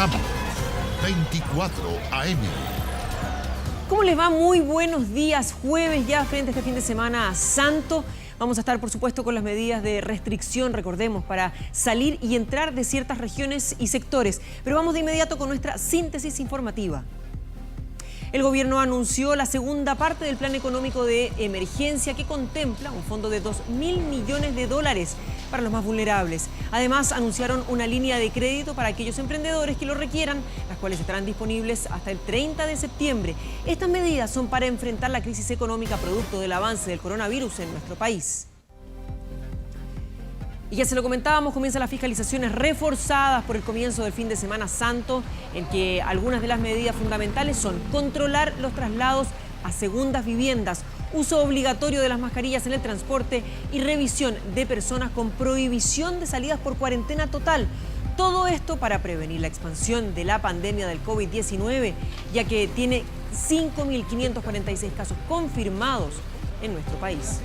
Escuchamos 24 AM. ¿Cómo les va? Muy buenos días. Jueves ya frente a este fin de semana santo. Vamos a estar, por supuesto, con las medidas de restricción, recordemos, para salir y entrar de ciertas regiones y sectores. Pero vamos de inmediato con nuestra síntesis informativa. El gobierno anunció la segunda parte del plan económico de emergencia que contempla un fondo de $2.000 millones para los más vulnerables. Además, anunciaron una línea de crédito para aquellos emprendedores que lo requieran, las cuales estarán disponibles hasta el 30 de septiembre. Estas medidas son para enfrentar la crisis económica producto del avance del coronavirus en nuestro país. Y ya se lo comentábamos, comienzan las fiscalizaciones reforzadas por el comienzo del fin de semana santo, en que algunas de las medidas fundamentales son controlar los traslados a segundas viviendas, uso obligatorio de las mascarillas en el transporte y revisión de personas con prohibición de salidas por cuarentena total. Todo esto para prevenir la expansión de la pandemia del COVID-19, ya que tiene 5.546 casos confirmados en nuestro país.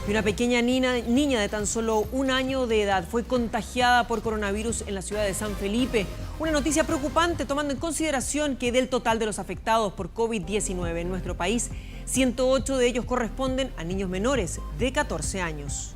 Y una pequeña niña de tan solo 1 año de edad fue contagiada por coronavirus en la ciudad de San Felipe. Una noticia preocupante tomando en consideración que del total de los afectados por COVID-19 en nuestro país, 108 de ellos corresponden a niños menores de 14 años.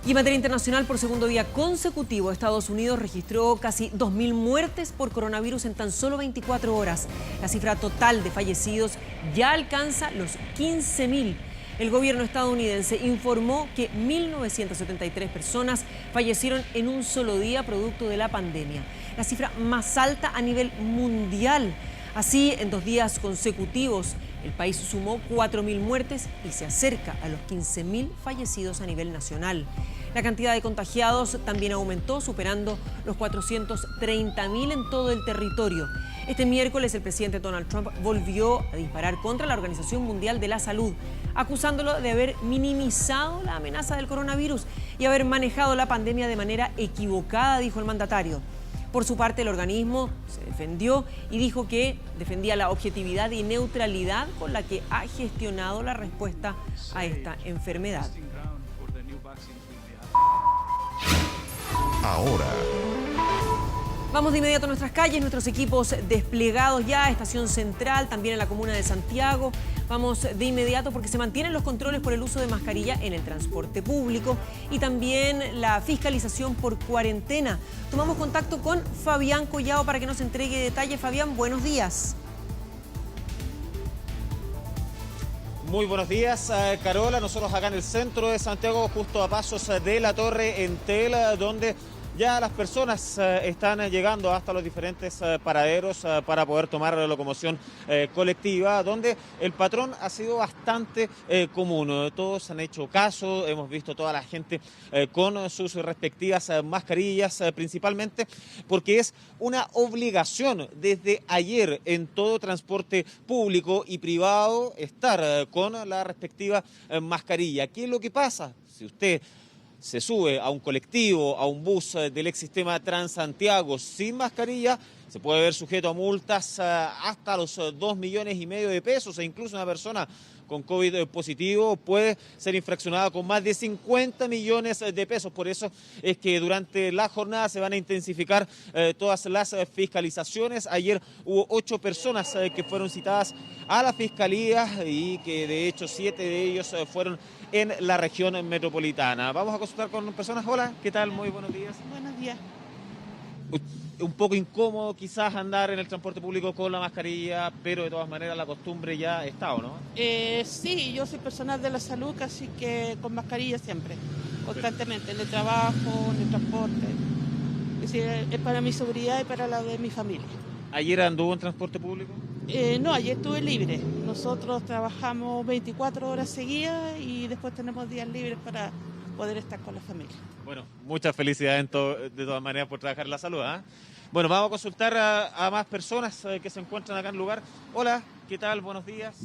Y en materia internacional, por segundo día consecutivo, Estados Unidos registró casi 2.000 muertes por coronavirus en tan solo 24 horas. La cifra total de fallecidos ya alcanza los 15.000. El gobierno estadounidense informó que 1.973 personas fallecieron en un solo día producto de la pandemia, la cifra más alta a nivel mundial. Así, en 2 días consecutivos, el país sumó 4.000 muertes y se acerca a los 15.000 fallecidos a nivel nacional. La cantidad de contagiados también aumentó, superando los 430.000 en todo el territorio. Este miércoles, el presidente Donald Trump volvió a disparar contra la Organización Mundial de la Salud, acusándolo de haber minimizado la amenaza del coronavirus y haber manejado la pandemia de manera equivocada, dijo el mandatario. Por su parte, el organismo se defendió y dijo que defendía la objetividad y neutralidad con la que ha gestionado la respuesta a esta enfermedad. Ahora, vamos de inmediato a nuestras calles, nuestros equipos desplegados ya, Estación Central, también en la comuna de Santiago. Vamos de inmediato porque se mantienen los controles por el uso de mascarilla en el transporte público y también la fiscalización por cuarentena. Tomamos contacto con Fabián Collado para que nos entregue detalles. Fabián, buenos días. Muy buenos días, Carola. Nosotros acá en el centro de Santiago, justo a pasos de la Torre Entel, donde ya las personas están llegando hasta los diferentes paraderos para poder tomar la locomoción colectiva, donde el patrón ha sido bastante común. Todos han hecho caso, hemos visto toda la gente con sus respectivas mascarillas, principalmente porque es una obligación desde ayer en todo transporte público y privado estar con la respectiva mascarilla. ¿Qué es lo que pasa? Si usted se sube a un colectivo, a un bus del ex sistema Transantiago sin mascarilla, se puede ver sujeto a multas hasta los 2,5 millones de pesos, e incluso una persona con COVID positivo puede ser infraccionada con más de 50 millones de pesos. Por eso es que durante la jornada se van a intensificar todas las fiscalizaciones. Ayer hubo 8 personas que fueron citadas a la fiscalía y que de hecho 7 de ellos fueron en la región metropolitana. Vamos a consultar con personas. Hola, ¿qué tal? Muy buenos días. Buenos días. Un poco incómodo quizás andar en el transporte público con la mascarilla, pero de todas maneras la costumbre ya está, ¿o no? Sí, yo soy personal de la salud, así que con mascarilla siempre, constantemente, en el trabajo, en el transporte. Es decir, es para mi seguridad y para la de mi familia. ¿Ayer anduvo en transporte público? No, ayer estuve libre. Nosotros trabajamos 24 horas seguidas y después tenemos días libres para poder estar con la familia. Bueno, muchas felicidades de todas maneras por trabajar en la salud, ¿eh? Bueno, vamos a consultar a más personas que se encuentran acá en el lugar. Hola, ¿qué tal? Buenos días.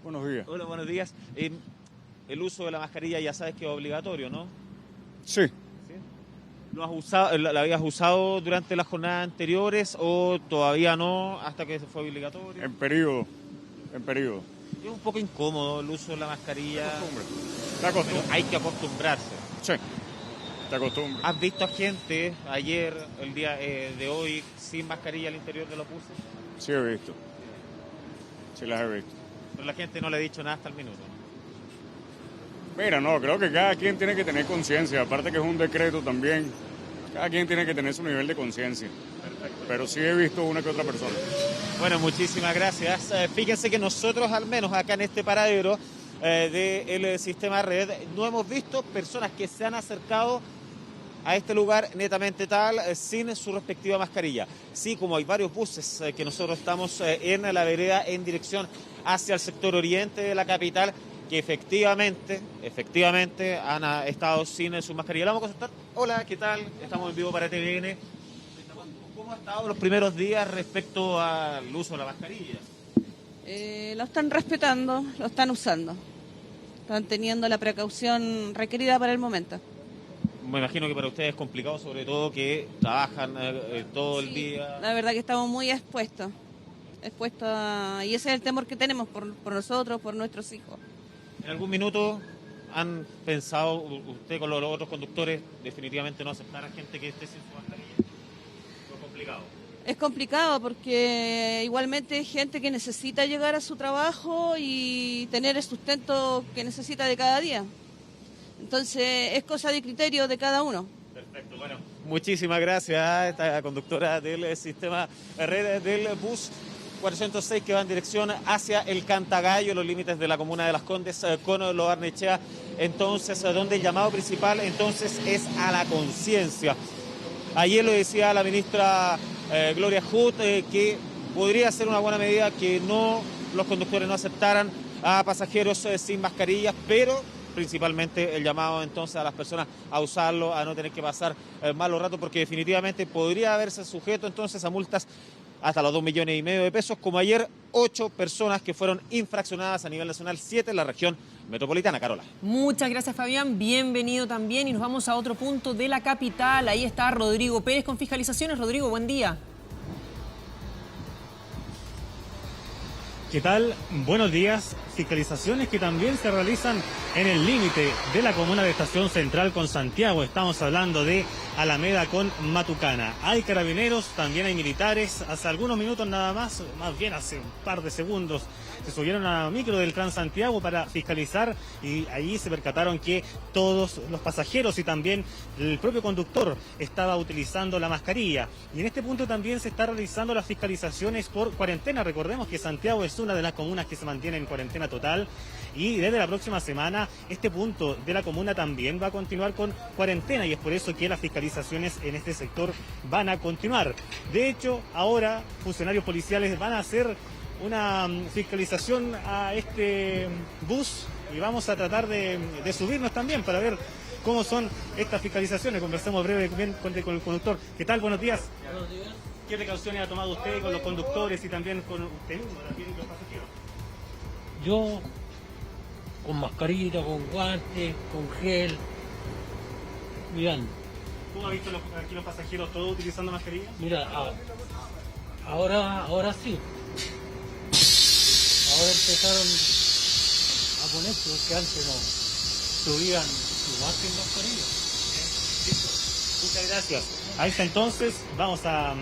Buenos días. Hola, buenos días. El uso de la mascarilla ya sabes que es obligatorio, ¿no? Sí. ¿Lo has usado, la habías usado durante las jornadas anteriores o todavía no, hasta que fue obligatorio? En periodo. Es un poco incómodo el uso de la mascarilla. Te acostumbras. Pero hay que acostumbrarse. Sí, te acostumbras. ¿Has visto a gente ayer, el día de hoy, sin mascarilla al interior de los buses? Sí, he visto. Sí, las he visto. Pero la gente no le ha dicho nada hasta el minuto. Mira, no, creo que cada quien tiene que tener conciencia. Aparte que es un decreto también. Cada quien tiene que tener su nivel de conciencia. Pero sí he visto una que otra persona. Bueno, muchísimas gracias. Fíjense que nosotros, al menos acá en este paradero del sistema red, no hemos visto personas que se han acercado a este lugar netamente tal, sin su respectiva mascarilla. Sí, como hay varios buses que nosotros estamos en la vereda en dirección hacia el sector oriente de la capital, que efectivamente han estado sin su mascarilla. La vamos a consultar. Hola, ¿qué tal? Estamos en vivo para TVN. ¿Cómo han estado los primeros días respecto al uso de la mascarilla? Lo están respetando, lo están usando. Están teniendo la precaución requerida para el momento. Me imagino que para ustedes es complicado, sobre todo que trabajan todo el día. La verdad que estamos muy expuestos. Y ese es el temor que tenemos por nosotros, por nuestros hijos. ¿En algún minuto han pensado usted con los otros conductores definitivamente no aceptar a gente que esté sin su mascarilla? ¿Es complicado? Es complicado porque igualmente hay gente que necesita llegar a su trabajo y tener el sustento que necesita de cada día. Entonces es cosa de criterio de cada uno. Perfecto, bueno, muchísimas gracias a esta conductora del sistema red del bus 406 que va en dirección hacia el Cantagallo, los límites de la comuna de Las Condes con Lo Barnechea. Entonces, donde el llamado principal entonces es a la conciencia. Ayer lo decía la ministra Gloria Hood, que podría ser una buena medida que los conductores no aceptaran a pasajeros sin mascarillas, pero principalmente el llamado entonces a las personas a usarlo, a no tener que pasar malos ratos, porque definitivamente podría haberse sujeto entonces a multas hasta los 2,5 millones de pesos, como ayer 8 personas que fueron infraccionadas a nivel nacional, 7 en la región metropolitana. Carola. Muchas gracias, Fabián. Bienvenido también. Y nos vamos a otro punto de la capital. Ahí está Rodrigo Pérez con fiscalizaciones. Rodrigo, buen día. ¿Qué tal? Buenos días. Fiscalizaciones que también se realizan en el límite de la comuna de Estación Central con Santiago. Estamos hablando de Alameda con Matucana. Hay carabineros, también hay militares. Hace algunos minutos nada más bien hace un par de segundos, se subieron a la micro del Transantiago para fiscalizar y allí se percataron que todos los pasajeros y también el propio conductor estaba utilizando la mascarilla. Y en este punto también se está realizando las fiscalizaciones por cuarentena. Recordemos que Santiago es una de las comunas que se mantiene en cuarentena total y desde la próxima semana este punto de la comuna también va a continuar con cuarentena y es por eso que las fiscalizaciones en este sector van a continuar. De hecho, ahora funcionarios policiales van a hacer una fiscalización a este bus y vamos a tratar de subirnos también para ver cómo son estas fiscalizaciones. Conversemos brevemente con el conductor. ¿Qué tal? Buenos días. Buenos días. ¿Qué precauciones ha tomado usted con los conductores y también con usted mismo, también los pasajeros? Yo con mascarilla, con guantes, con gel, mirando. ¿Cómo ha visto aquí los pasajeros todos utilizando mascarilla? Mira, ahora sí. Ahora empezaron a ponerse, porque antes no subían igual sin mascarilla. Muchas gracias. A este entonces vamos a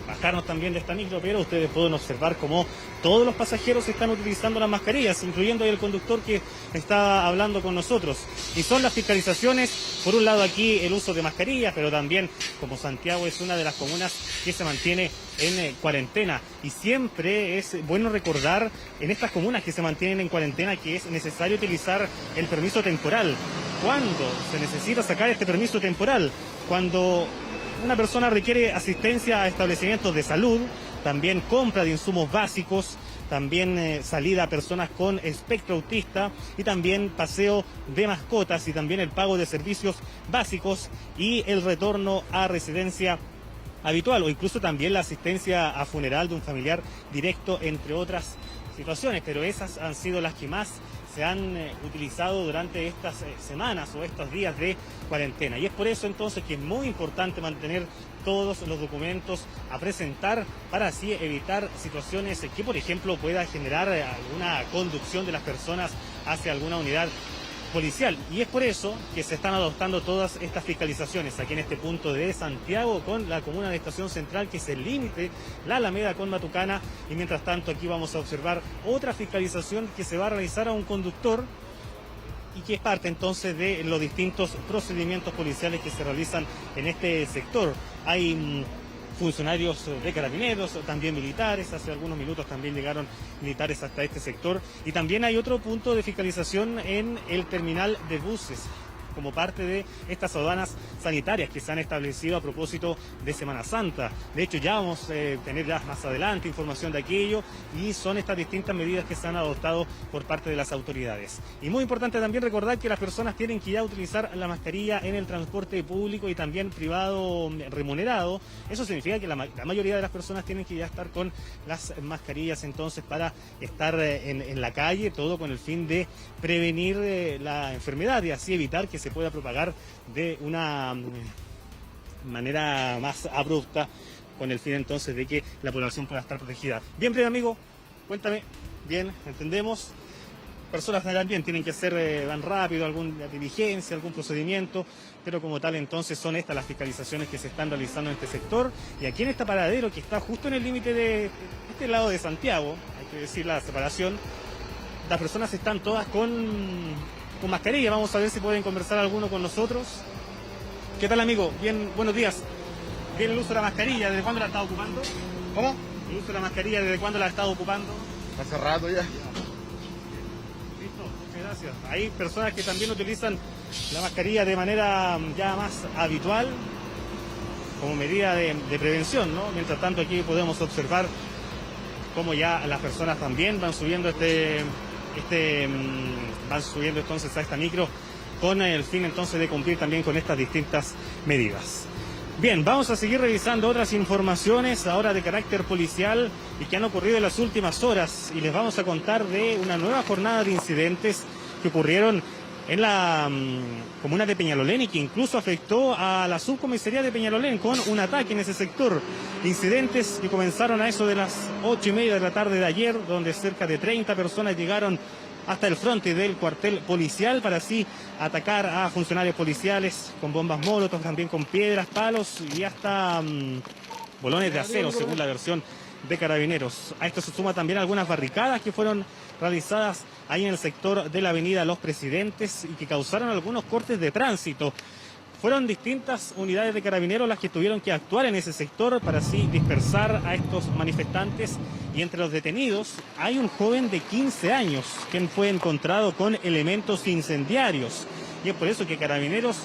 bajarnos también de esta micro, pero ustedes pueden observar cómo todos los pasajeros están utilizando las mascarillas, incluyendo el conductor que está hablando con nosotros. Y son las fiscalizaciones, por un lado aquí el uso de mascarillas, pero también como Santiago es una de las comunas que se mantiene en cuarentena. Y siempre es bueno recordar en estas comunas que se mantienen en cuarentena que es necesario utilizar el permiso temporal. ¿Cuándo se necesita sacar este permiso temporal? Cuando una persona requiere asistencia a establecimientos de salud, también compra de insumos básicos, también salida a personas con espectro autista y también paseo de mascotas y también el pago de servicios básicos y el retorno a residencia habitual o incluso también la asistencia a funeral de un familiar directo, entre otras situaciones, pero esas han sido las que más se han utilizado durante estas semanas o estos días de cuarentena. Y es por eso entonces que es muy importante mantener todos los documentos a presentar para así evitar situaciones que, por ejemplo, pueda generar alguna conducción de las personas hacia alguna unidad policial. Y es por eso que se están adoptando todas estas fiscalizaciones aquí en este punto de Santiago con la comuna de Estación Central, que es el límite, la Alameda con Matucana. Y mientras tanto aquí vamos a observar otra fiscalización que se va a realizar a un conductor y que es parte entonces de los distintos procedimientos policiales que se realizan en este sector. Hay funcionarios de Carabineros, también militares, hace algunos minutos también llegaron militares hasta este sector, y también hay otro punto de fiscalización en el terminal de buses, como parte de estas aduanas sanitarias que se han establecido a propósito de Semana Santa. De hecho, ya vamos a tener ya más adelante información de aquello, y son estas distintas medidas que se han adoptado por parte de las autoridades. Y muy importante también recordar que las personas tienen que ya utilizar la mascarilla en el transporte público y también privado remunerado. Eso significa que la mayoría de las personas tienen que ya estar con las mascarillas entonces para estar en la calle, todo con el fin de prevenir la enfermedad y así evitar que se pueda propagar de una manera más abrupta, con el fin entonces de que la población pueda estar protegida. Bien, primer amigo, cuéntame. Bien, entendemos. Personas también tienen que hacer, van rápido, alguna diligencia, algún procedimiento, pero como tal entonces son estas las fiscalizaciones que se están realizando en este sector. Y aquí en este paradero que está justo en el límite de este lado de Santiago, hay que decir la separación, las personas están todas con mascarilla. Vamos a ver si pueden conversar alguno con nosotros. ¿Qué tal, amigo? Bien, buenos días. Bien, el uso de la mascarilla, ¿desde cuándo la ha estado ocupando? ¿Cómo? El uso de la mascarilla, ¿desde cuándo la ha estado ocupando? Hace rato ya. Listo, muchas gracias. Hay personas que también utilizan la mascarilla de manera ya más habitual, como medida de prevención, ¿no? Mientras tanto, aquí podemos observar cómo ya las personas también van subiendo van subiendo entonces a esta micro con el fin entonces de cumplir también con estas distintas medidas. Bien, vamos a seguir revisando otras informaciones ahora de carácter policial y que han ocurrido en las últimas horas, y les vamos a contar de una nueva jornada de incidentes que ocurrieron en la comuna de Peñalolén y que incluso afectó a la subcomisaría de Peñalolén con un ataque en ese sector. Incidentes que comenzaron a eso de las 8:30 de la tarde de ayer, donde cerca de 30 personas llegaron hasta el frente del cuartel policial para así atacar a funcionarios policiales con bombas molotov, también con piedras, palos y hasta bolones de acero, según la versión de Carabineros. A esto se suma también algunas barricadas que fueron realizadas ahí en el sector de la avenida Los Presidentes y que causaron algunos cortes de tránsito. Fueron distintas unidades de Carabineros las que tuvieron que actuar en ese sector para así dispersar a estos manifestantes, y entre los detenidos hay un joven de 15 años quien fue encontrado con elementos incendiarios, y es por eso que Carabineros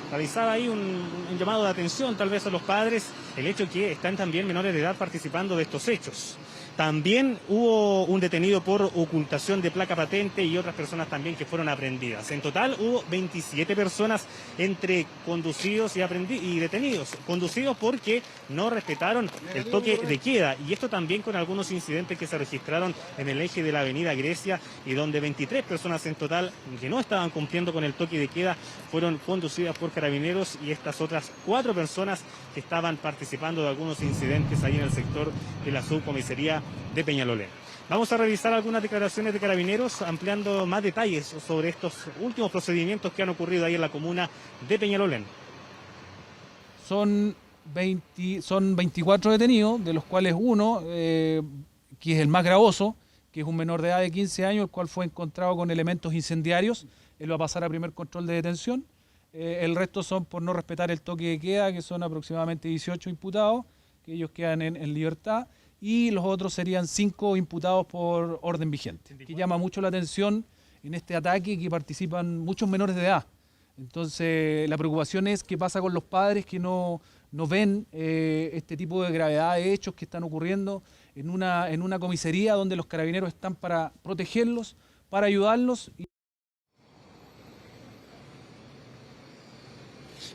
realizaba ahí un llamado de atención tal vez a los padres, el hecho que están también menores de edad participando de estos hechos. También hubo un detenido por ocultación de placa patente y otras personas también que fueron aprehendidas. En total hubo 27 personas entre conducidos y detenidos. Conducidos porque no respetaron el toque de queda, y esto también con algunos incidentes que se registraron en el eje de la avenida Grecia, y donde 23 personas en total que no estaban cumpliendo con el toque de queda fueron conducidas por Carabineros, y estas otras 4 personas que estaban participando de algunos incidentes ahí en el sector de la subcomisaría de Peñalolén. Vamos a revisar algunas declaraciones de Carabineros ampliando más detalles sobre estos últimos procedimientos que han ocurrido ahí en la comuna de Peñalolén. Son 24 detenidos, de los cuales uno, que es el más gravoso, que es un menor de edad de 15 años, el cual fue encontrado con elementos incendiarios. Él va a pasar a primer control de detención. El resto son por no respetar el toque de queda, que son aproximadamente 18 imputados, que ellos quedan en libertad, y los otros serían 5 imputados por orden vigente. Que llama mucho la atención en este ataque que participan muchos menores de edad. Entonces la preocupación es qué pasa con los padres que no ven este tipo de gravedad de hechos que están ocurriendo en una comisaría donde los Carabineros están para protegerlos, para ayudarlos.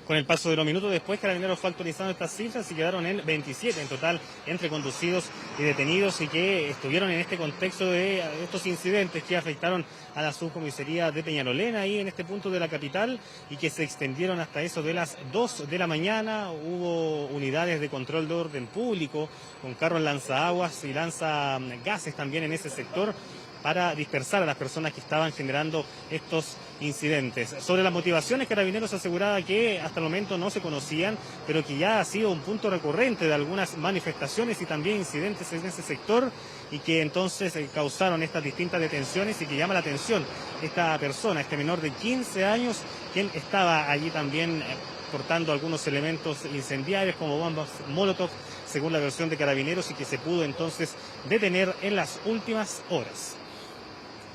Con el paso de los minutos después, Carabineros fue actualizando estas cifras y quedaron en 27 en total entre conducidos y detenidos, y que estuvieron en este contexto de estos incidentes que afectaron a la subcomisaría de Peñalolén, ahí en este punto de la capital, y que se extendieron hasta eso de las 2 de la mañana. Hubo unidades de control de orden público con carros lanzaaguas y lanzagases también en ese sector, para dispersar a las personas que estaban generando estos incidentes. Sobre las motivaciones, Carabineros aseguraba que hasta el momento no se conocían, pero que ya ha sido un punto recurrente de algunas manifestaciones y también incidentes en ese sector, y que entonces causaron estas distintas detenciones, y que llama la atención esta persona, este menor de 15 años, quien estaba allí también portando algunos elementos incendiarios como bombas Molotov, según la versión de Carabineros, y que se pudo entonces detener en las últimas horas.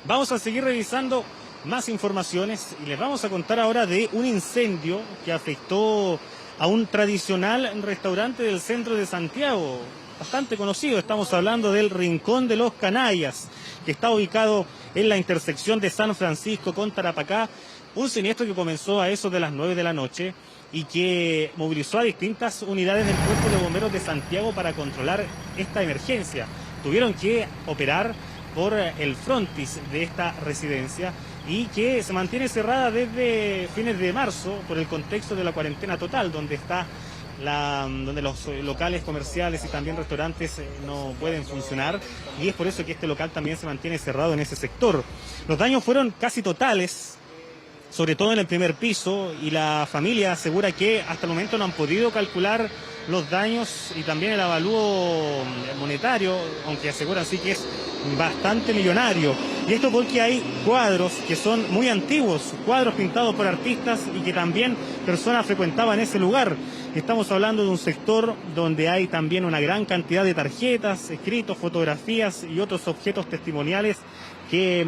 Vamos a seguir revisando más informaciones y les vamos a contar ahora de un incendio que afectó a un tradicional restaurante del centro de Santiago, bastante conocido. Estamos hablando del Rincón de los Canallas, que está ubicado en la intersección de San Francisco con Tarapacá. Un siniestro que comenzó a eso de las 9 de la noche y que movilizó a distintas unidades del Cuerpo de Bomberos de Santiago para controlar esta emergencia. Tuvieron que operar por el frontis de esta residencia, y que se mantiene cerrada desde fines de marzo por el contexto de la cuarentena total, donde donde los locales comerciales y también restaurantes no pueden funcionar, y es por eso que este local también se mantiene cerrado en ese sector. Los daños fueron casi totales, sobre todo en el primer piso, y la familia asegura que hasta el momento no han podido calcular los daños y también el avalúo monetario, aunque aseguran sí que es bastante millonario. Y esto porque hay cuadros que son muy antiguos, cuadros pintados por artistas, y que también personas frecuentaban ese lugar. Estamos hablando de un sector donde hay también una gran cantidad de tarjetas, escritos, fotografías y otros objetos testimoniales que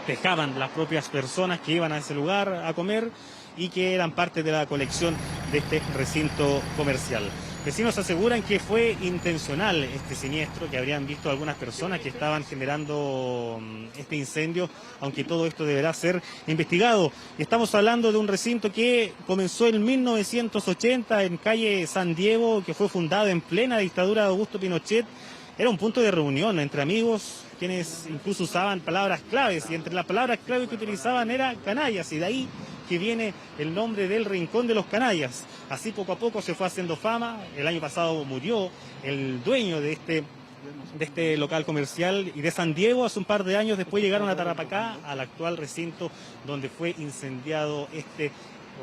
dejaban las propias personas que iban a ese lugar a comer y que eran parte de la colección de este recinto comercial. Vecinos aseguran que fue intencional este siniestro, que habrían visto algunas personas que estaban generando este incendio, aunque todo esto deberá ser investigado. Estamos hablando de un recinto que comenzó en 1980 en calle San Diego, que fue fundado en plena dictadura de Augusto Pinochet. Era un punto de reunión entre amigos, quienes incluso usaban palabras claves, y entre las palabras claves que utilizaban era canallas, y de ahí que viene el nombre del Rincón de los Canallas. Así poco a poco se fue haciendo fama. El año pasado murió el dueño de este local comercial, y de San Diego hace un par de años después llegaron a Tarapacá, al actual recinto donde fue incendiado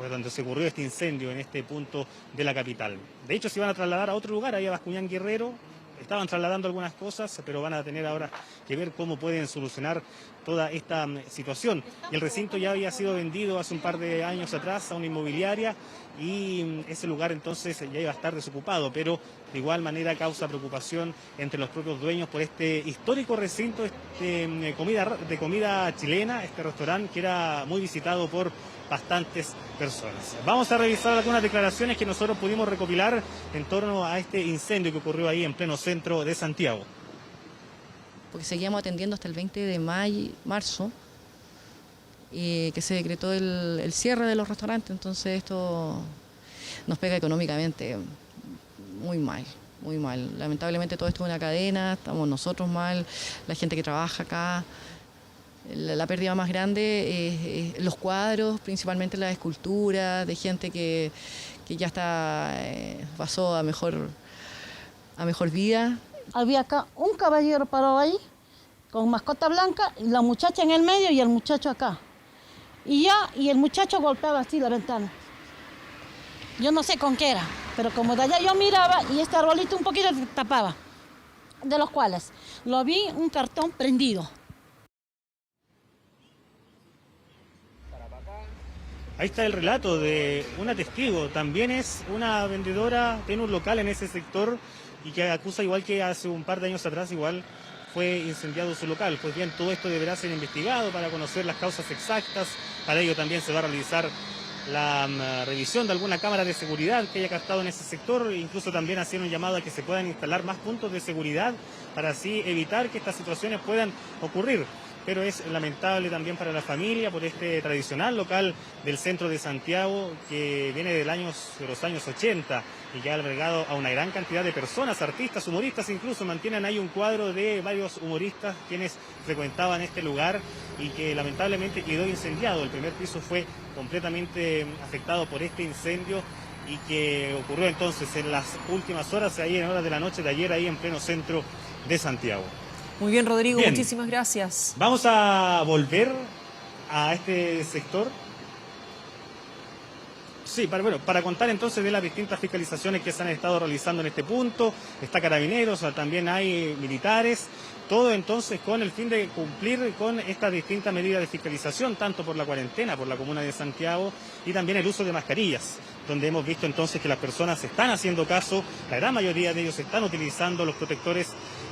donde se ocurrió este incendio en este punto de la capital. De hecho, se iban a trasladar a otro lugar, ahí a Bascuñán Guerrero. Estaban trasladando algunas cosas, pero van a tener ahora que ver cómo pueden solucionar toda esta situación. Y el recinto ya había sido vendido hace un par de años atrás a una inmobiliaria, y ese lugar entonces ya iba a estar desocupado, pero de igual manera causa preocupación entre los propios dueños por este histórico recinto de comida chilena, este restaurante que era muy visitado por bastantes personas. Vamos a revisar algunas declaraciones que nosotros pudimos recopilar en torno a este incendio que ocurrió ahí en pleno centro de Santiago. Porque seguíamos atendiendo hasta el 20 de marzo, que se decretó el cierre de los restaurantes, entonces esto nos pega económicamente muy mal, muy mal. Lamentablemente todo esto es una cadena, estamos nosotros mal, la gente que trabaja acá. La pérdida más grande es los cuadros, principalmente las esculturas, de gente que ya pasó a mejor vida. Había acá un caballero parado ahí, con mascota blanca, y la muchacha en el medio y el muchacho acá. Y el muchacho golpeaba así la ventana. Yo no sé con qué era, pero como de allá yo miraba, y este arbolito un poquito se tapaba, de los cuales lo vi un cartón prendido. Ahí está el relato de una testigo, también es una vendedora, tiene un local en ese sector, y que acusa, igual que hace un par de años atrás, igual fue incendiado su local. Pues bien, todo esto deberá ser investigado para conocer las causas exactas. Para ello también se va a realizar la revisión de alguna cámara de seguridad que haya captado en ese sector, incluso también hacer un llamado a que se puedan instalar más puntos de seguridad para así evitar que estas situaciones puedan ocurrir. Pero es lamentable también para la familia por este tradicional local del centro de Santiago, que viene de los años 80 y que ha albergado a una gran cantidad de personas, artistas, humoristas, incluso mantienen ahí un cuadro de varios humoristas quienes frecuentaban este lugar, y que lamentablemente quedó incendiado. El primer piso fue completamente afectado por este incendio, y que ocurrió entonces en las últimas horas, ahí en horas de la noche de ayer, ahí en pleno centro de Santiago. Muy bien, Rodrigo, Bien. muchísimas gracias. Vamos a volver a este sector. Sí, para contar entonces de las distintas fiscalizaciones que se han estado realizando en este punto. Está Carabineros, también hay militares. Todo entonces con el fin de cumplir con estas distintas medidas de fiscalización, tanto por la cuarentena, por la comuna de Santiago y también el uso de mascarillas, donde hemos visto entonces que las personas están haciendo caso, la gran mayoría de ellos están utilizando los protectores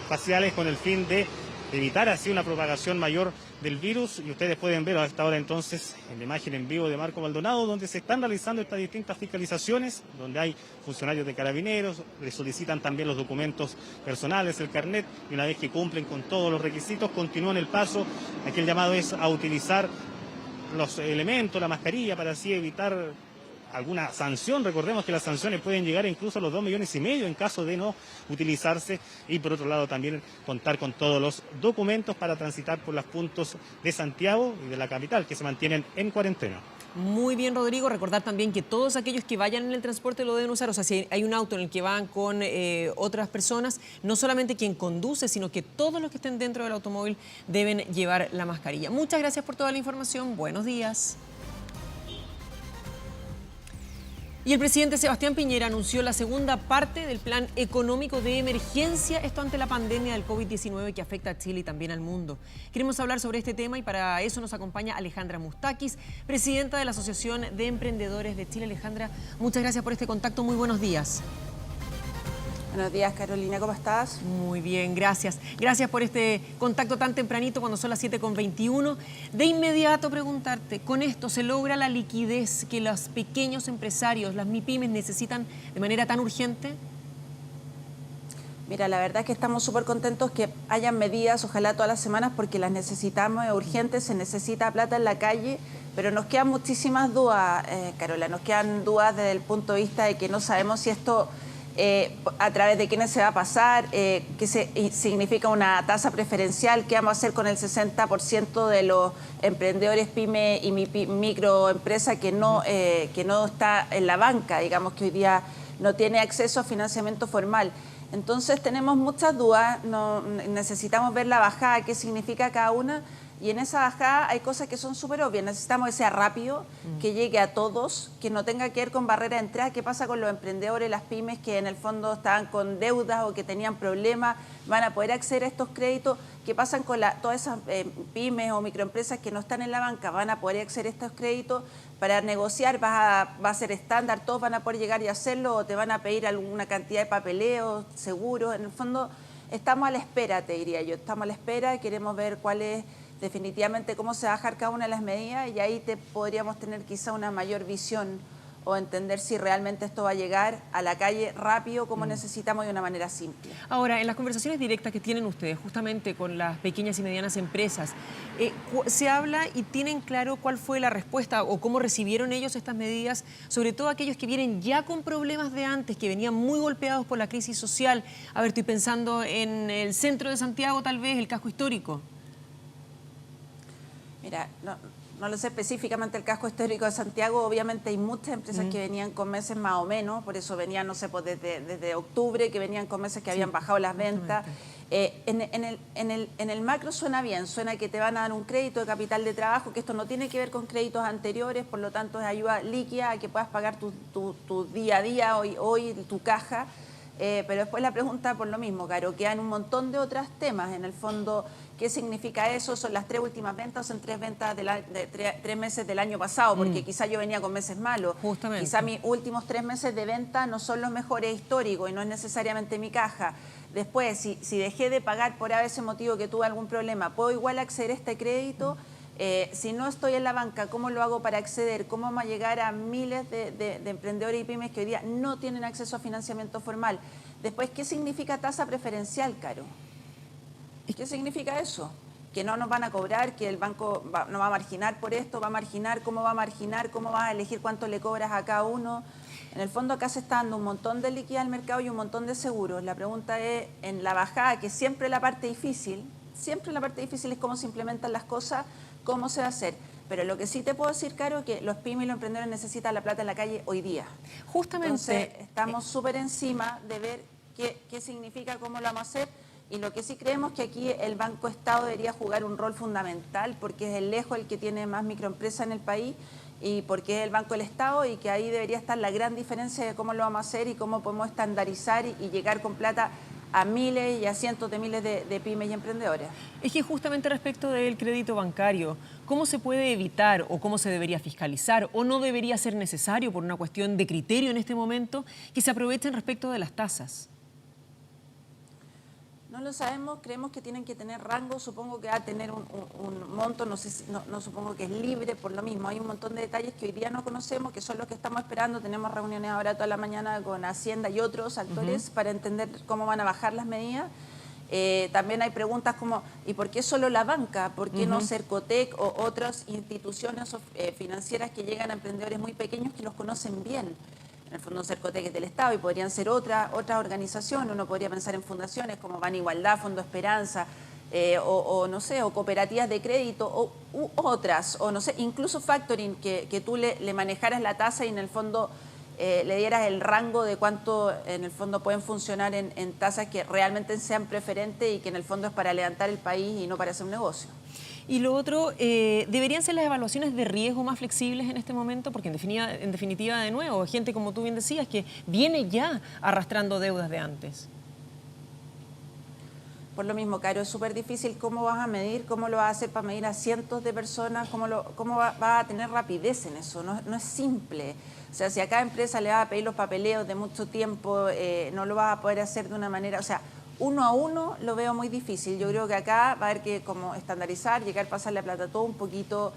faciales con el fin de evitar así una propagación mayor del virus. Y ustedes pueden ver a esta hora entonces en la imagen en vivo de Marco Maldonado, donde se están realizando estas distintas fiscalizaciones, donde hay funcionarios de Carabineros, les solicitan también los documentos personales, el carnet, y una vez que cumplen con todos los requisitos, continúan el paso. Aquí el llamado es a utilizar los elementos, la mascarilla, para así evitar alguna sanción. Recordemos que las sanciones pueden llegar incluso a los 2,5 millones en caso de no utilizarse, y por otro lado también contar con todos los documentos para transitar por los puntos de Santiago y de la capital que se mantienen en cuarentena. Muy bien, Rodrigo. Recordar también que todos aquellos que vayan en el transporte lo deben usar. O sea, si hay un auto en el que van con otras personas, no solamente quien conduce, sino que todos los que estén dentro del automóvil deben llevar la mascarilla. Muchas gracias por toda la información. Buenos días. Y el presidente Sebastián Piñera anunció la segunda parte del plan económico de emergencia, esto ante la pandemia del COVID-19 que afecta a Chile y también al mundo. Queremos hablar sobre este tema y para eso nos acompaña Alejandra Mustakis, presidenta de la Asociación de Emprendedores de Chile. Alejandra, muchas gracias por este contacto. Muy buenos días. Buenos días, Carolina, ¿cómo estás? Muy bien, gracias. Gracias por este contacto tan tempranito cuando son las 7:21. De inmediato preguntarte, ¿con esto se logra la liquidez que los pequeños empresarios, las MIPYMES, necesitan de manera tan urgente? Mira, la verdad es que estamos súper contentos que hayan medidas, ojalá todas las semanas, porque las necesitamos, es urgente, se necesita plata en la calle, pero nos quedan muchísimas dudas, Carola, nos quedan dudas desde el punto de vista de que no sabemos si esto... a través de quiénes se va a pasar, qué significa una tasa preferencial, qué vamos a hacer con el 60% de los emprendedores pyme y microempresas que no está en la banca, digamos que hoy día no tiene acceso a financiamiento formal. Entonces tenemos muchas dudas, necesitamos ver la bajada, qué significa cada una. Y en esa bajada hay cosas que son súper obvias. Necesitamos que sea rápido, que llegue a todos, que no tenga que ver con barrera de entrada. ¿Qué pasa con los emprendedores, las pymes que en el fondo estaban con deudas o que tenían problemas? ¿Van a poder acceder a estos créditos? ¿Qué pasa con todas esas pymes o microempresas que no están en la banca? ¿Van a poder acceder a estos créditos? Para negociar va a ser estándar, todos van a poder llegar y hacerlo, o te van a pedir alguna cantidad de papeleo, seguros. En el fondo estamos a la espera, te diría yo. Estamos a la espera, queremos ver cuál es definitivamente cómo se va a bajar cada una de las medidas, y ahí podríamos tener quizá una mayor visión o entender si realmente esto va a llegar a la calle rápido como necesitamos de una manera simple. Ahora, en las conversaciones directas que tienen ustedes justamente con las pequeñas y medianas empresas, ¿se habla y tienen claro cuál fue la respuesta o cómo recibieron ellos estas medidas? Sobre todo aquellos que vienen ya con problemas de antes, que venían muy golpeados por la crisis social. A ver, estoy pensando en el centro de Santiago, tal vez, el casco histórico. Mira, no lo sé específicamente el casco histórico de Santiago, obviamente hay muchas empresas que venían con meses más o menos, por eso venían, no sé, pues desde octubre, que venían con meses que habían bajado las ventas. En el macro suena bien, suena que te van a dar un crédito de capital de trabajo, que esto no tiene que ver con créditos anteriores, por lo tanto es ayuda líquida a que puedas pagar tu día a día, hoy tu caja. Pero después la pregunta por lo mismo, Caro, quedan un montón de otros temas. En el fondo, ¿qué significa eso? ¿Son las 3 últimas ventas o son 3 ventas de 3 meses del año pasado? Porque quizá yo venía con meses malos. Justamente. Quizá mis últimos 3 meses de venta no son los mejores históricos y no es necesariamente mi caja. Después, si dejé de pagar por ese motivo que tuve algún problema, ¿puedo igual acceder a este crédito? Si no estoy en la banca, ¿cómo lo hago para acceder? ¿Cómo vamos a llegar a miles de emprendedores y pymes que hoy día no tienen acceso a financiamiento formal? Después, ¿qué significa tasa preferencial, Caro? ¿Qué significa eso? Que no nos van a cobrar, que el banco no va a marginar por esto, va a marginar, ¿cómo va a marginar? ¿Cómo vas a elegir cuánto le cobras a cada uno? En el fondo acá se está dando un montón de liquidez al mercado y un montón de seguros. La pregunta es, en la bajada, que siempre la parte difícil es cómo se implementan las cosas, cómo se va a hacer. Pero lo que sí te puedo decir, Caro, que los pymes y los emprendedores necesitan la plata en la calle hoy día. Justamente. Entonces, estamos súper encima de ver qué significa, cómo lo vamos a hacer. Y lo que sí creemos que aquí el Banco Estado debería jugar un rol fundamental porque es de lejos el que tiene más microempresas en el país y porque es el Banco del Estado y que ahí debería estar la gran diferencia de cómo lo vamos a hacer y cómo podemos estandarizar y llegar con plata a miles y a cientos de miles de pymes y emprendedores. Es que justamente respecto del crédito bancario, ¿cómo se puede evitar o cómo se debería fiscalizar o no debería ser necesario por una cuestión de criterio en este momento que se aprovechen respecto de las tasas? No lo sabemos, creemos que tienen que tener rango, supongo que va a tener un monto, no supongo que es libre por lo mismo. Hay un montón de detalles que hoy día no conocemos, que son los que estamos esperando. Tenemos reuniones ahora toda la mañana con Hacienda y otros actores para entender cómo van a bajar las medidas. También hay preguntas como, ¿y por qué solo la banca? ¿Por qué no Cercotec o otras instituciones financieras que llegan a emprendedores muy pequeños que los conocen bien? En el fondo Cercotec es del Estado y podrían ser otra organización. Uno podría pensar en fundaciones como Ban Igualdad, Fondo Esperanza, no sé, o cooperativas de crédito, u otras, o no sé, incluso factoring, que tú le manejaras la tasa y en el fondo le dieras el rango de cuánto en el fondo pueden funcionar en tasas que realmente sean preferentes y que en el fondo es para levantar el país y no para hacer un negocio. Y lo otro, ¿deberían ser las evaluaciones de riesgo más flexibles en este momento? Porque en definitiva, de nuevo, gente como tú bien decías, que viene ya arrastrando deudas de antes. Por lo mismo, Caro, es súper difícil cómo vas a medir, cómo lo vas a hacer para medir a cientos de personas, cómo va a tener rapidez en eso, no es simple. O sea, si a cada empresa le va a pedir los papeleos de mucho tiempo, no lo vas a poder hacer de una manera, o sea, uno a uno lo veo muy difícil. Yo creo que acá va a haber que como estandarizar, llegar a pasarle a plata todo un poquito,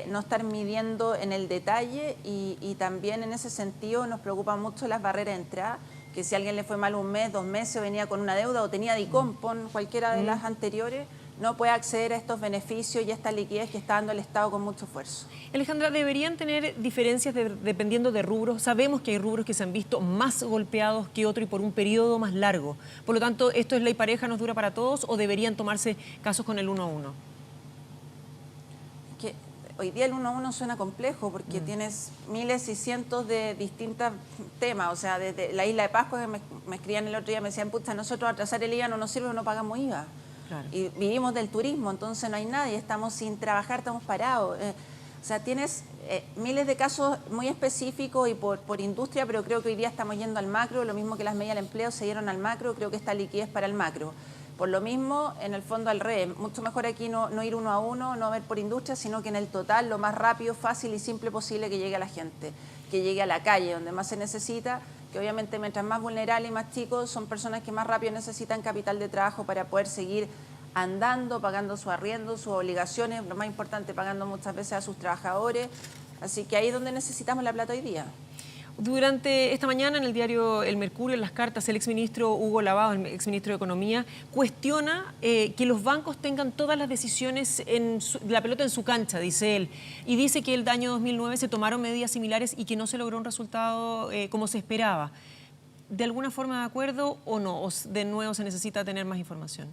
no estar midiendo en el detalle y también en ese sentido nos preocupan mucho las barreras de entrada, que si a alguien le fue mal un mes, 2 meses, o venía con una deuda o tenía DICOM, cualquiera de las anteriores, no puede acceder a estos beneficios y a esta liquidez que está dando el Estado con mucho esfuerzo. Alejandra, ¿deberían tener diferencias dependiendo de rubros? Sabemos que hay rubros que se han visto más golpeados que otros y por un periodo más largo. Por lo tanto, ¿esto es ley pareja, nos dura para todos o deberían tomarse casos con el 1 a 1? Que hoy día el 1 a 1 suena complejo porque tienes miles y cientos de distintos temas. O sea, desde la isla de Pascua, que me escribían el otro día, me decían, pucha, nosotros atrasar el IVA no nos sirve, no pagamos IVA. Claro. Y vivimos del turismo, entonces no hay nadie, estamos sin trabajar, estamos parados. O sea, tienes miles de casos muy específicos y por industria, pero creo que hoy día estamos yendo al macro, lo mismo que las medidas del empleo se dieron al macro, creo que esta liquidez para el macro. Por lo mismo, en el fondo al revés, mucho mejor aquí no ir 1 a 1, no ver por industria, sino que en el total lo más rápido, fácil y simple posible que llegue a la gente, que llegue a la calle, donde más se necesita, que obviamente mientras más vulnerables y más chicos son personas que más rápido necesitan capital de trabajo para poder seguir andando, pagando su arriendo, sus obligaciones, lo más importante, pagando muchas veces a sus trabajadores. Así que ahí es donde necesitamos la plata hoy día. Durante esta mañana en el diario El Mercurio, en las cartas, el exministro Hugo Lavado, el exministro de Economía, cuestiona que los bancos tengan todas las decisiones, la pelota en su cancha, dice él. Y dice que el año 2009 se tomaron medidas similares y que no se logró un resultado como se esperaba. ¿De alguna forma de acuerdo o no? ¿O de nuevo se necesita tener más información?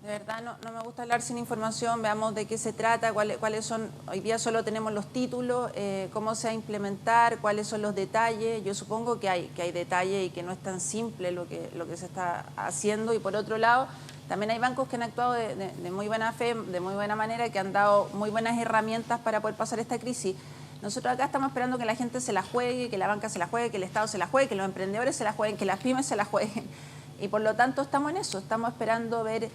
De verdad no me gusta hablar sin información, veamos de qué se trata, cuáles son, hoy día solo tenemos los títulos, cómo se va a implementar, cuáles son los detalles. Yo supongo que hay detalles y que no es tan simple lo que se está haciendo. Y por otro lado, también hay bancos que han actuado de muy buena fe, de muy buena manera, que han dado muy buenas herramientas para poder pasar esta crisis. Nosotros acá estamos esperando que la gente se la juegue, que la banca se la juegue, que el Estado se la juegue, que los emprendedores se la jueguen, que las pymes se la jueguen. Y por lo tanto estamos en eso, estamos esperando ver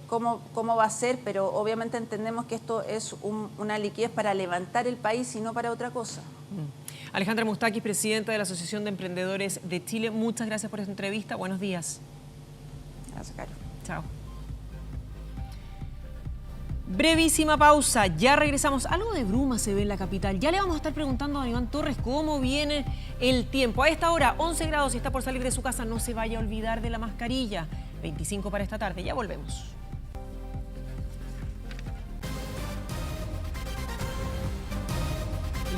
cómo va a ser, pero obviamente entendemos que esto es una liquidez para levantar el país y no para otra cosa. Alejandra Mustakis, presidenta de la Asociación de Emprendedores de Chile, muchas gracias por esta entrevista. Buenos días. Gracias, Caro. Chao. Brevísima pausa, ya regresamos. Algo de bruma se ve en la capital. Ya le vamos a estar preguntando a Iván Torres cómo viene el tiempo. A esta hora, 11 grados, si está por salir de su casa, no se vaya a olvidar de la mascarilla. 25 para esta tarde, ya volvemos.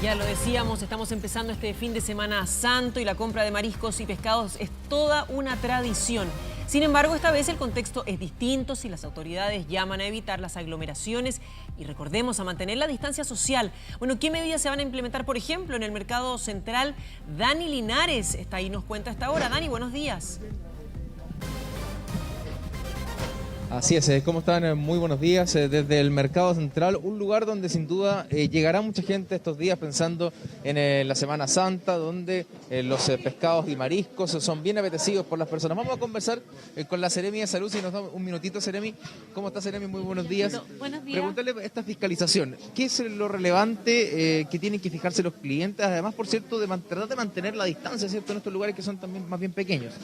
Y ya lo decíamos, estamos empezando este fin de semana santo y la compra de mariscos y pescados es toda una tradición. Sin embargo, esta vez el contexto es distinto si las autoridades llaman a evitar las aglomeraciones y recordemos a mantener la distancia social. Bueno, ¿qué medidas se van a implementar, por ejemplo, en el mercado central? Dani Linares está ahí, nos cuenta a esta hora. Dani, buenos días. Así es, ¿cómo están? Muy buenos días desde el Mercado Central, un lugar donde sin duda llegará mucha gente estos días pensando en la Semana Santa, donde los pescados y mariscos son bien apetecidos por las personas. Vamos a conversar con la Seremi de Salud, si nos da un minutito, Seremi. ¿Cómo está, Seremi? Muy buenos días. Buenos días. Preguntarle esta fiscalización, ¿qué es lo relevante que tienen que fijarse los clientes? Además, por cierto, tratar de mantener la distancia, ¿cierto?, en estos lugares que son también más bien pequeños.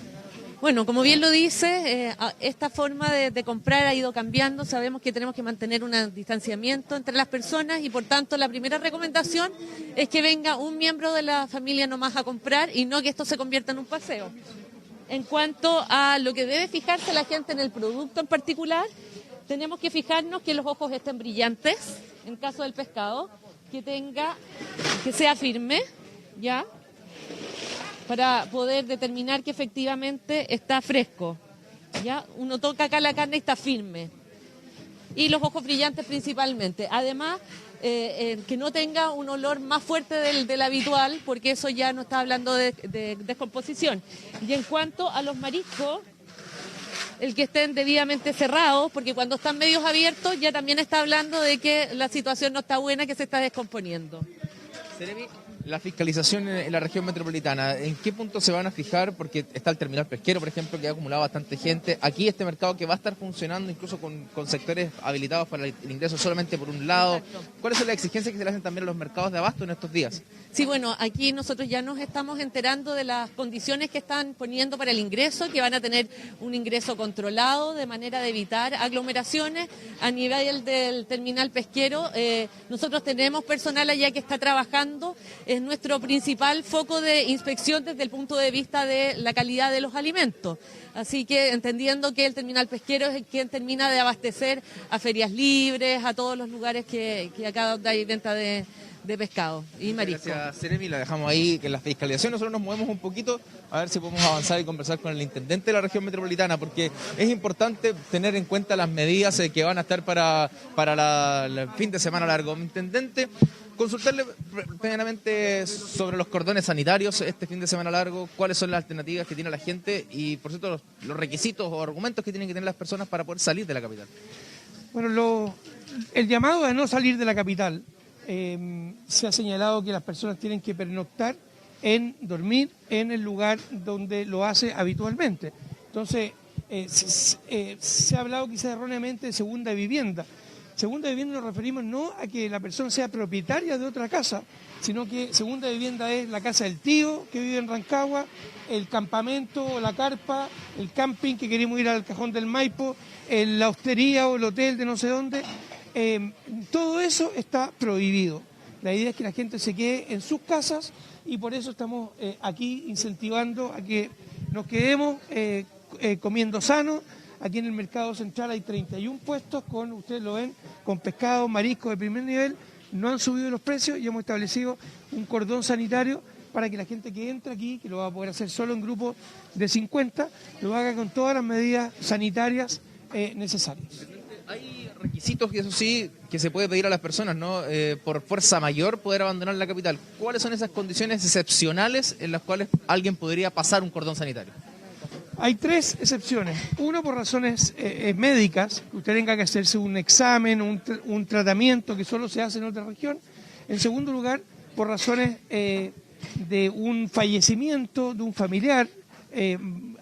Bueno, como bien lo dice, esta forma de comprar ha ido cambiando. Sabemos que tenemos que mantener un distanciamiento entre las personas y, por tanto, la primera recomendación es que venga un miembro de la familia nomás a comprar y no que esto se convierta en un paseo. En cuanto a lo que debe fijarse la gente en el producto en particular, tenemos que fijarnos que los ojos estén brillantes, en caso del pescado, que sea firme, ¿ya?, para poder determinar que efectivamente está fresco. ¿Ya? Uno toca acá la carne y está firme. Y los ojos brillantes principalmente. Además, que no tenga un olor más fuerte del habitual, porque eso ya no está hablando de descomposición. Y en cuanto a los mariscos, el que estén debidamente cerrados, porque cuando están medios abiertos ya también está hablando de que la situación no está buena, que se está descomponiendo. Seremi, la fiscalización en la región metropolitana, ¿en qué punto se van a fijar? Porque está el terminal pesquero, por ejemplo, que ha acumulado bastante gente. Aquí este mercado que va a estar funcionando incluso con sectores habilitados para el ingreso solamente por un lado. Exacto. ¿Cuáles son las exigencias que se le hacen también a los mercados de abasto en estos días? Sí, bueno, aquí nosotros ya nos estamos enterando de las condiciones que están poniendo para el ingreso, que van a tener un ingreso controlado de manera de evitar aglomeraciones. A nivel del terminal pesquero, nosotros tenemos personal allá que está trabajando. Es nuestro principal foco de inspección desde el punto de vista de la calidad de los alimentos. Así que entendiendo que el terminal pesquero es quien termina de abastecer a ferias libres, a todos los lugares que acá donde hay venta de pescado y marisco. Gracias, Seremi, la dejamos ahí en la fiscalización. Nosotros nos movemos un poquito a ver si podemos avanzar y conversar con el intendente de la región metropolitana, porque es importante tener en cuenta las medidas que van a estar para el fin de semana largo. Intendente, consultarle primeramente sobre los cordones sanitarios este fin de semana largo, cuáles son las alternativas que tiene la gente y, por cierto, los requisitos o argumentos que tienen que tener las personas para poder salir de la capital. Bueno, el llamado a no salir de la capital. Se ha señalado que las personas tienen que pernoctar dormir en el lugar donde lo hace habitualmente. Entonces, se ha hablado quizás erróneamente de segunda vivienda. Segunda vivienda nos referimos no a que la persona sea propietaria de otra casa, sino que segunda vivienda es la casa del tío que vive en Rancagua, el campamento, la carpa, el camping que queremos ir al Cajón del Maipo, la hostería o el hotel de no sé dónde. Todo eso está prohibido. La idea es que la gente se quede en sus casas y por eso estamos aquí incentivando a que nos quedemos comiendo sano. Aquí en el Mercado Central hay 31 puestos con, ustedes lo ven, con pescado, marisco de primer nivel. No han subido los precios y hemos establecido un cordón sanitario para que la gente que entra aquí, que lo va a poder hacer solo en grupos de 50, lo haga con todas las medidas sanitarias necesarias. Hay requisitos, eso sí, que se puede pedir a las personas, ¿no? Por fuerza mayor poder abandonar la capital. ¿Cuáles son esas condiciones excepcionales en las cuales alguien podría pasar un cordón sanitario? Hay 3 excepciones. Uno, por razones médicas, que usted tenga que hacerse un examen, un tratamiento que solo se hace en otra región. En segundo lugar, por razones de un fallecimiento de un familiar.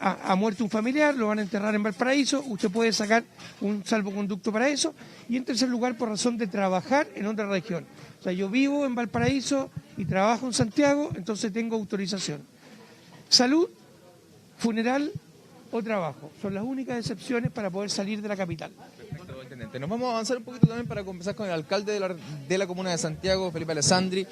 Ha muerto un familiar, lo van a enterrar en Valparaíso, usted puede sacar un salvoconducto para eso. Y en tercer lugar, por razón de trabajar en otra región. O sea, yo vivo en Valparaíso y trabajo en Santiago, entonces tengo autorización. Salud, funeral o trabajo. Son las únicas excepciones para poder salir de la capital. Perfecto, intendente. Nos vamos a avanzar un poquito también para conversar con el alcalde de la comuna de Santiago, Felipe Alessandri.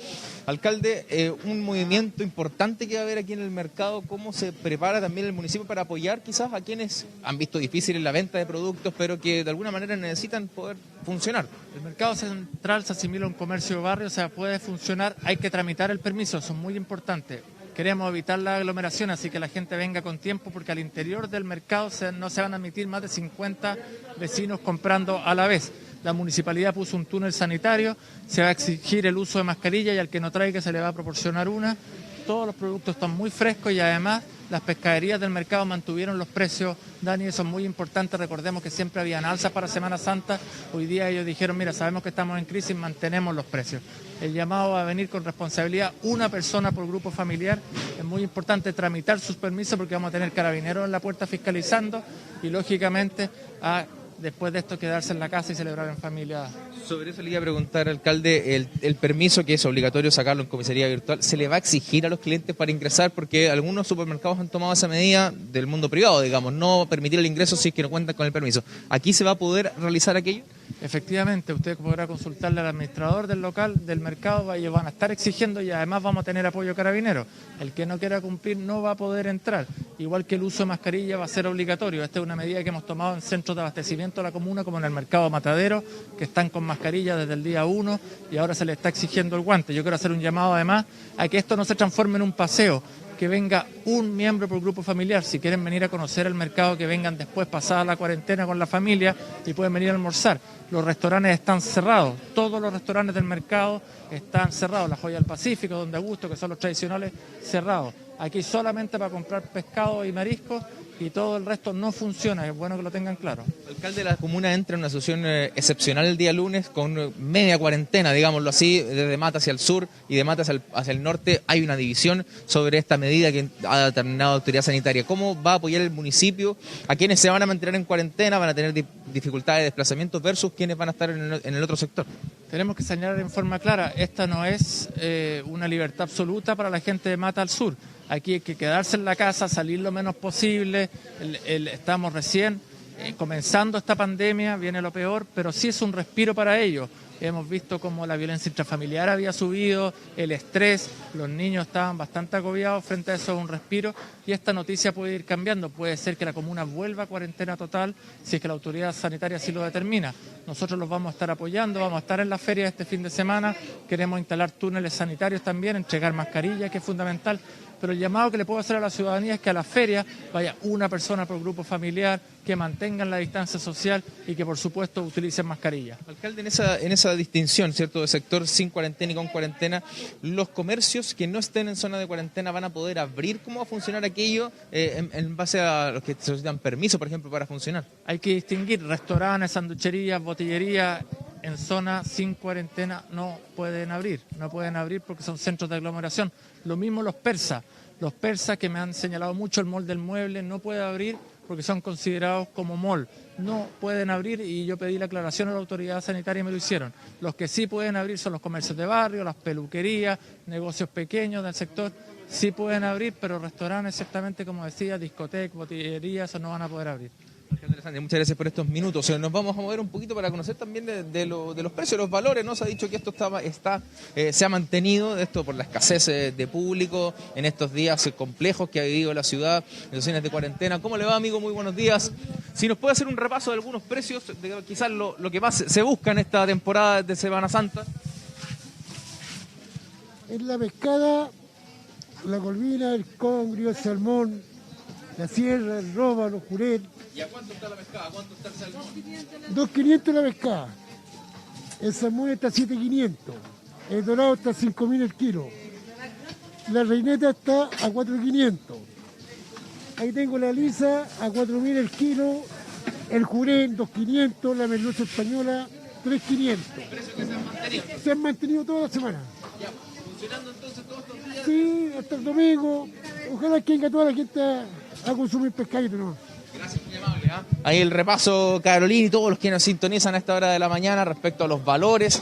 Alcalde, un movimiento importante que va a haber aquí en el mercado, ¿cómo se prepara también el municipio para apoyar quizás a quienes han visto difícil la venta de productos, pero que de alguna manera necesitan poder funcionar? El mercado central se asimila a un comercio de barrio, o sea, puede funcionar, hay que tramitar el permiso, eso es muy importante. Queremos evitar la aglomeración, así que la gente venga con tiempo, porque al interior del mercado no se van a admitir más de 50 vecinos comprando a la vez. La municipalidad puso un túnel sanitario, se va a exigir el uso de mascarilla y al que no traiga se le va a proporcionar una. todos los productos están muy frescos y además las pescaderías del mercado mantuvieron los precios, Dani, eso es muy importante. Recordemos que siempre habían alzas para Semana Santa. Hoy día ellos dijeron, mira, sabemos que estamos en crisis, mantenemos los precios. El llamado va a venir con responsabilidad, una persona por grupo familiar. Es muy importante tramitar sus permisos porque vamos a tener carabineros en la puerta fiscalizando y lógicamente después de esto quedarse en la casa y celebrar en familia. Sobre eso le iba a preguntar, alcalde, el permiso que es obligatorio sacarlo en comisaría virtual, ¿se le va a exigir a los clientes para ingresar? Porque algunos supermercados han tomado esa medida del mundo privado, digamos, no permitir el ingreso si es que no cuentan con el permiso. ¿Aquí se va a poder realizar aquello? Efectivamente, usted podrá consultarle al administrador del local, del mercado, ellos van a estar exigiendo y además vamos a tener apoyo carabinero. El que no quiera cumplir no va a poder entrar. Igual que el uso de mascarilla va a ser obligatorio. Esta es una medida que hemos tomado en centros de abastecimiento de la comuna, como en el mercado Matadero, que están con mascarilla desde el día 1 y ahora se les está exigiendo el guante. Yo quiero hacer un llamado además a que esto no se transforme en un paseo, que venga un miembro por grupo familiar. Si quieren venir a conocer el mercado, que vengan después, pasada la cuarentena con la familia y pueden venir a almorzar. Los restaurantes están cerrados, todos los restaurantes del mercado están cerrados. La Joya del Pacífico, Donde Augusto, que son los tradicionales, cerrados. Aquí solamente para comprar pescado y mariscos y todo el resto no funciona, es bueno que lo tengan claro. El alcalde de la comuna entra en una situación excepcional el día lunes con media cuarentena, digámoslo así, desde Mata hacia el sur y de Mata hacia el norte. Hay una división sobre esta medida que ha determinado la autoridad sanitaria. ¿Cómo va a apoyar el municipio a quienes se van a mantener en cuarentena, van a tener dificultades de desplazamiento versus quienes van a estar en el otro sector? Tenemos que señalar en forma clara, esta no es una libertad absoluta para la gente de Mata al sur. Aquí hay que quedarse en la casa, salir lo menos posible. Estamos recién comenzando esta pandemia, viene lo peor, pero sí es un respiro para ellos. Hemos visto cómo la violencia intrafamiliar había subido, el estrés, los niños estaban bastante agobiados, frente a eso es un respiro y esta noticia puede ir cambiando. Puede ser que la comuna vuelva a cuarentena total si es que la autoridad sanitaria así lo determina. Nosotros los vamos a estar apoyando, vamos a estar en la feria este fin de semana, queremos instalar túneles sanitarios también, entregar mascarillas, que es fundamental. Pero el llamado que le puedo hacer a la ciudadanía es que a la feria vaya una persona por grupo familiar, que mantengan la distancia social y que por supuesto utilicen mascarilla. Alcalde, en esa distinción, ¿cierto?, de sector sin cuarentena y con cuarentena, ¿los comercios que no estén en zona de cuarentena van a poder abrir? ¿Cómo va a funcionar aquello en base a los que solicitan permiso, por ejemplo, para funcionar? Hay que distinguir restaurantes, sanducherías, botillerías. En zona sin cuarentena no pueden abrir porque son centros de aglomeración. Lo mismo los persas que me han señalado mucho, el mall del mueble no puede abrir porque son considerados como mall. No pueden abrir y yo pedí la aclaración a la autoridad sanitaria y me lo hicieron. Los que sí pueden abrir son los comercios de barrio, las peluquerías, negocios pequeños del sector. Sí pueden abrir, pero restaurantes, exactamente como decía, discotecas, botillerías, eso no van a poder abrir. Muchas gracias por estos minutos. Nos vamos a mover un poquito para conocer también de los precios, los valores, ¿no? Se ha dicho que esto se ha mantenido, esto por la escasez de público en estos días complejos que ha vivido la ciudad, en situaciones de cuarentena. ¿Cómo le va, amigo? Muy buenos días. Si nos puede hacer un repaso de algunos precios, de quizás lo que más se busca en esta temporada de Semana Santa. En la pescada, la colmina, el congrio, el salmón, la sierra, el róbalo, el jurel. ¿Y a cuánto está la pescada? ¿Cuánto está el salmón? 2.500 la pescada. El salmón está a 7.500. El dorado está a 5.000 el kilo. La reineta está a 4.500. Ahí tengo la lisa a 4.000 el kilo. El jurel 2.500. La merluza española 3.500. ¿Precios que se han mantenido? Se han mantenido toda la semana. Ya, ¿funcionando entonces todos estos días? Sí, hasta el domingo. Ojalá que venga toda la gente a consumir pescadito, ¿no? Gracias, muy amable. Ahí el repaso, Carolina, y todos los que nos sintonizan a esta hora de la mañana respecto a los valores,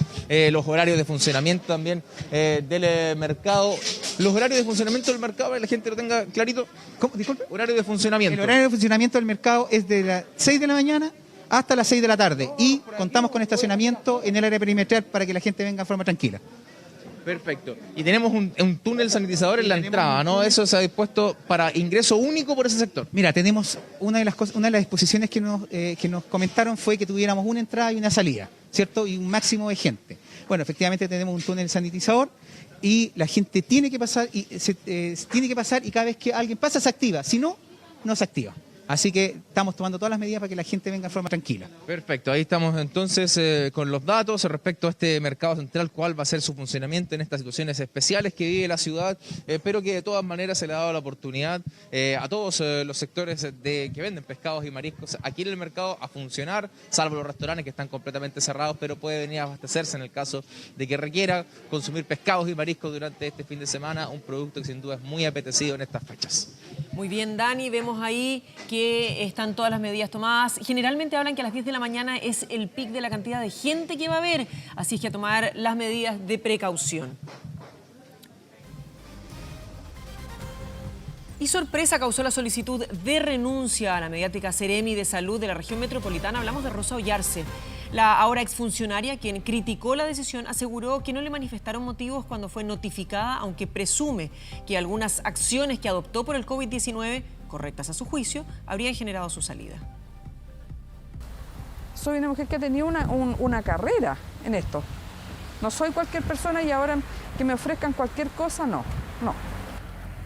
los horarios de funcionamiento también del mercado. Los horarios de funcionamiento del mercado, para que la gente lo tenga clarito. ¿Cómo? Disculpe. Horario de funcionamiento. El horario de funcionamiento del mercado es de las 6 de la mañana hasta las 6 de la tarde y contamos con estacionamiento en el área perimetral para que la gente venga de forma tranquila. Perfecto. Y tenemos un túnel sanitizador en la entrada, ¿no? Eso se ha dispuesto para ingreso único por ese sector. Mira, tenemos una de las disposiciones que nos comentaron fue que tuviéramos una entrada y una salida, ¿cierto? Y un máximo de gente. Bueno, efectivamente tenemos un túnel sanitizador y la gente tiene que pasar y cada vez que alguien pasa se activa, si no, no se activa. Así que estamos tomando todas las medidas para que la gente venga de forma tranquila. Perfecto, ahí estamos entonces con los datos respecto a este mercado central, cuál va a ser su funcionamiento en estas situaciones especiales que vive la ciudad, pero que de todas maneras se le ha dado la oportunidad a todos los sectores que venden pescados y mariscos aquí en el mercado a funcionar, salvo los restaurantes que están completamente cerrados, pero puede venir a abastecerse en el caso de que requiera consumir pescados y mariscos durante este fin de semana, un producto que sin duda es muy apetecido en estas fechas. Muy bien, Dani, vemos ahí que están todas las medidas tomadas. Generalmente hablan que a las 10 de la mañana es el pic de la cantidad de gente que va a haber, así es que a tomar las medidas de precaución. Y sorpresa causó la solicitud de renuncia a la mediática Seremi de Salud de la región metropolitana. Hablamos de Rosa Ollarse. La ahora exfuncionaria, quien criticó la decisión, aseguró que no le manifestaron motivos cuando fue notificada, aunque presume que algunas acciones que adoptó por el COVID-19, correctas a su juicio, habrían generado su salida. Soy una mujer que ha tenido una carrera en esto. No soy cualquier persona y ahora que me ofrezcan cualquier cosa, no.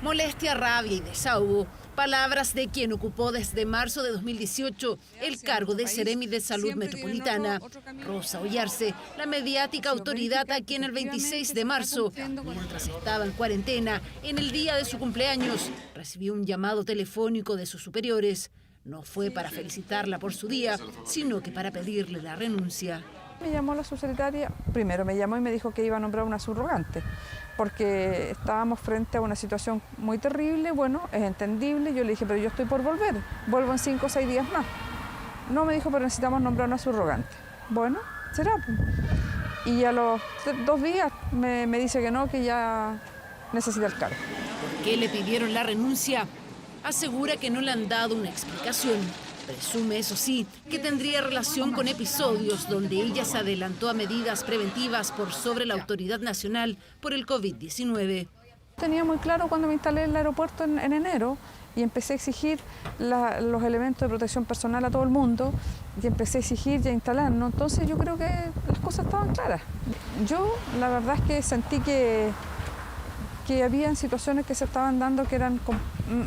Molestia, rabia y desahogo. Palabras de quien ocupó desde marzo de 2018 el cargo de Seremi de Salud Metropolitana. Rosa Ollarse, la mediática autoridad a quien el 26 de marzo, mientras estaba en cuarentena, en el día de su cumpleaños, recibió un llamado telefónico de sus superiores. No fue para felicitarla por su día, sino que para pedirle la renuncia. Me llamó la subsecretaria, primero me llamó y me dijo que iba a nombrar una subrogante, porque estábamos frente a una situación muy terrible. Bueno, es entendible. Yo le dije, pero yo estoy por volver, vuelvo en 5 o 6 días más. No, me dijo, pero necesitamos nombrar una subrogante. Bueno, será. Y a los 2 días me dice que no, que ya necesita el cargo. ¿Por qué le pidieron la renuncia? Asegura que no le han dado una explicación. Presume, eso sí, que tendría relación con episodios donde ella se adelantó a medidas preventivas por sobre la autoridad nacional por el COVID-19. Tenía muy claro cuando me instalé en el aeropuerto en enero y empecé a exigir los elementos de protección personal a todo el mundo y empecé a exigir y a instalarnos. Entonces yo creo que las cosas estaban claras. Yo la verdad es que sentí que habían situaciones que se estaban dando que eran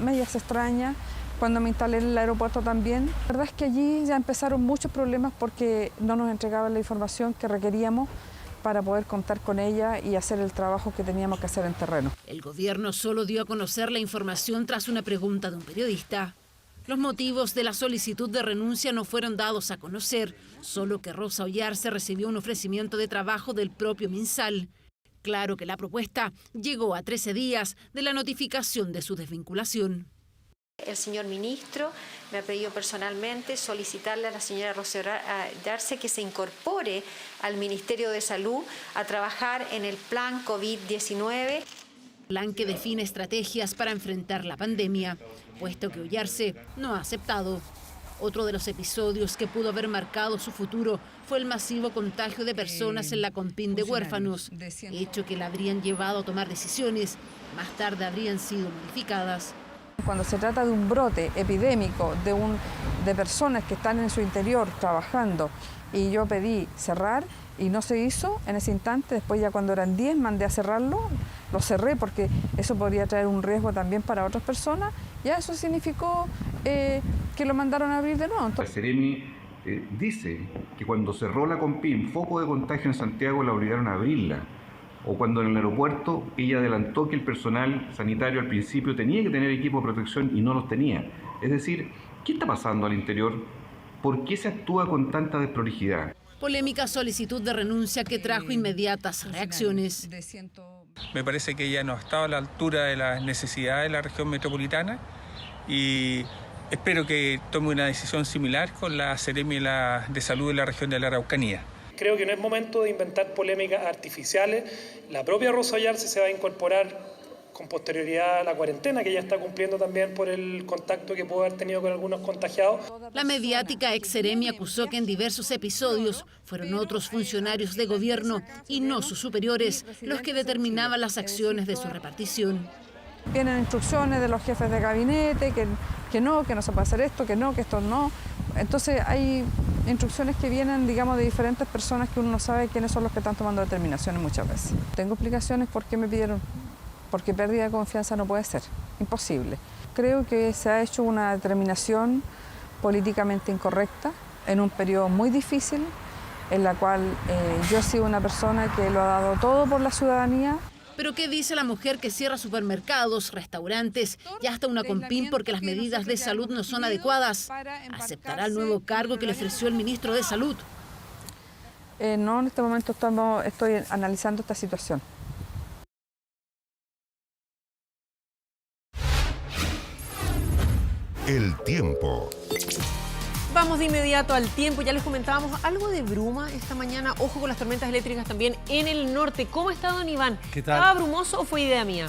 medias extrañas. Cuando me instalé en el aeropuerto también. La verdad es que allí ya empezaron muchos problemas porque no nos entregaban la información que requeríamos para poder contar con ella y hacer el trabajo que teníamos que hacer en terreno. El gobierno solo dio a conocer la información tras una pregunta de un periodista. Los motivos de la solicitud de renuncia no fueron dados a conocer, solo que Rosa Ollarse recibió un ofrecimiento de trabajo del propio MinSal. Claro que la propuesta llegó a 13 días de la notificación de su desvinculación. El señor ministro me ha pedido personalmente solicitarle a la señora Rosa Ollarse que se incorpore al Ministerio de Salud a trabajar en el plan COVID-19. Plan que define estrategias para enfrentar la pandemia, puesto que Ollarse no ha aceptado. Otro de los episodios que pudo haber marcado su futuro fue el masivo contagio de personas en la Compin de huérfanos, hecho que la habrían llevado a tomar decisiones, más tarde habrían sido modificadas. Cuando se trata de un brote epidémico de personas que están en su interior trabajando y yo pedí cerrar y no se hizo en ese instante, después ya cuando eran 10 mandé a cerrarlo, lo cerré porque eso podría traer un riesgo también para otras personas, ya eso significó que lo mandaron a abrir de nuevo. La Seremi dice que cuando cerró la Compin, foco de contagio en Santiago, la obligaron a abrirla. O cuando en el aeropuerto ella adelantó que el personal sanitario al principio tenía que tener equipo de protección y no los tenía. Es decir, ¿qué está pasando al interior? ¿Por qué se actúa con tanta desprolijidad? Polémica solicitud de renuncia que trajo inmediatas reacciones. Me parece que ella no estaba a la altura de las necesidades de la región metropolitana y espero que tome una decisión similar con la Seremi de Salud de la región de la Araucanía. Creo que no es momento de inventar polémicas artificiales. La propia Rosa Ollarse se va a incorporar con posterioridad a la cuarentena, que ya está cumpliendo también por el contacto que pudo haber tenido con algunos contagiados. La mediática ex Seremi acusó que en diversos episodios fueron otros funcionarios de gobierno y no sus superiores los que determinaban las acciones de su repartición. Vienen instrucciones de los jefes de gabinete, que no se puede hacer esto, que esto no. Entonces hay instrucciones que vienen, digamos, de diferentes personas que uno no sabe quiénes son los que están tomando determinaciones muchas veces. Tengo explicaciones por qué me pidieron, porque pérdida de confianza no puede ser, imposible. creo que se ha hecho una determinación políticamente incorrecta en un periodo muy difícil, en la cual yo he sido una persona que lo ha dado todo por la ciudadanía. Pero ¿qué dice la mujer que cierra supermercados, restaurantes y hasta una Compim porque las medidas de salud no son adecuadas? ¿Aceptará el nuevo cargo que le ofreció el ministro de Salud? No, en este momento estoy analizando esta situación. El tiempo. Vamos de inmediato al tiempo. Ya les comentábamos algo de bruma esta mañana. Ojo con las tormentas eléctricas también en el norte. ¿Cómo está, don Iván? ¿Qué tal? ¿Estaba brumoso o fue idea mía?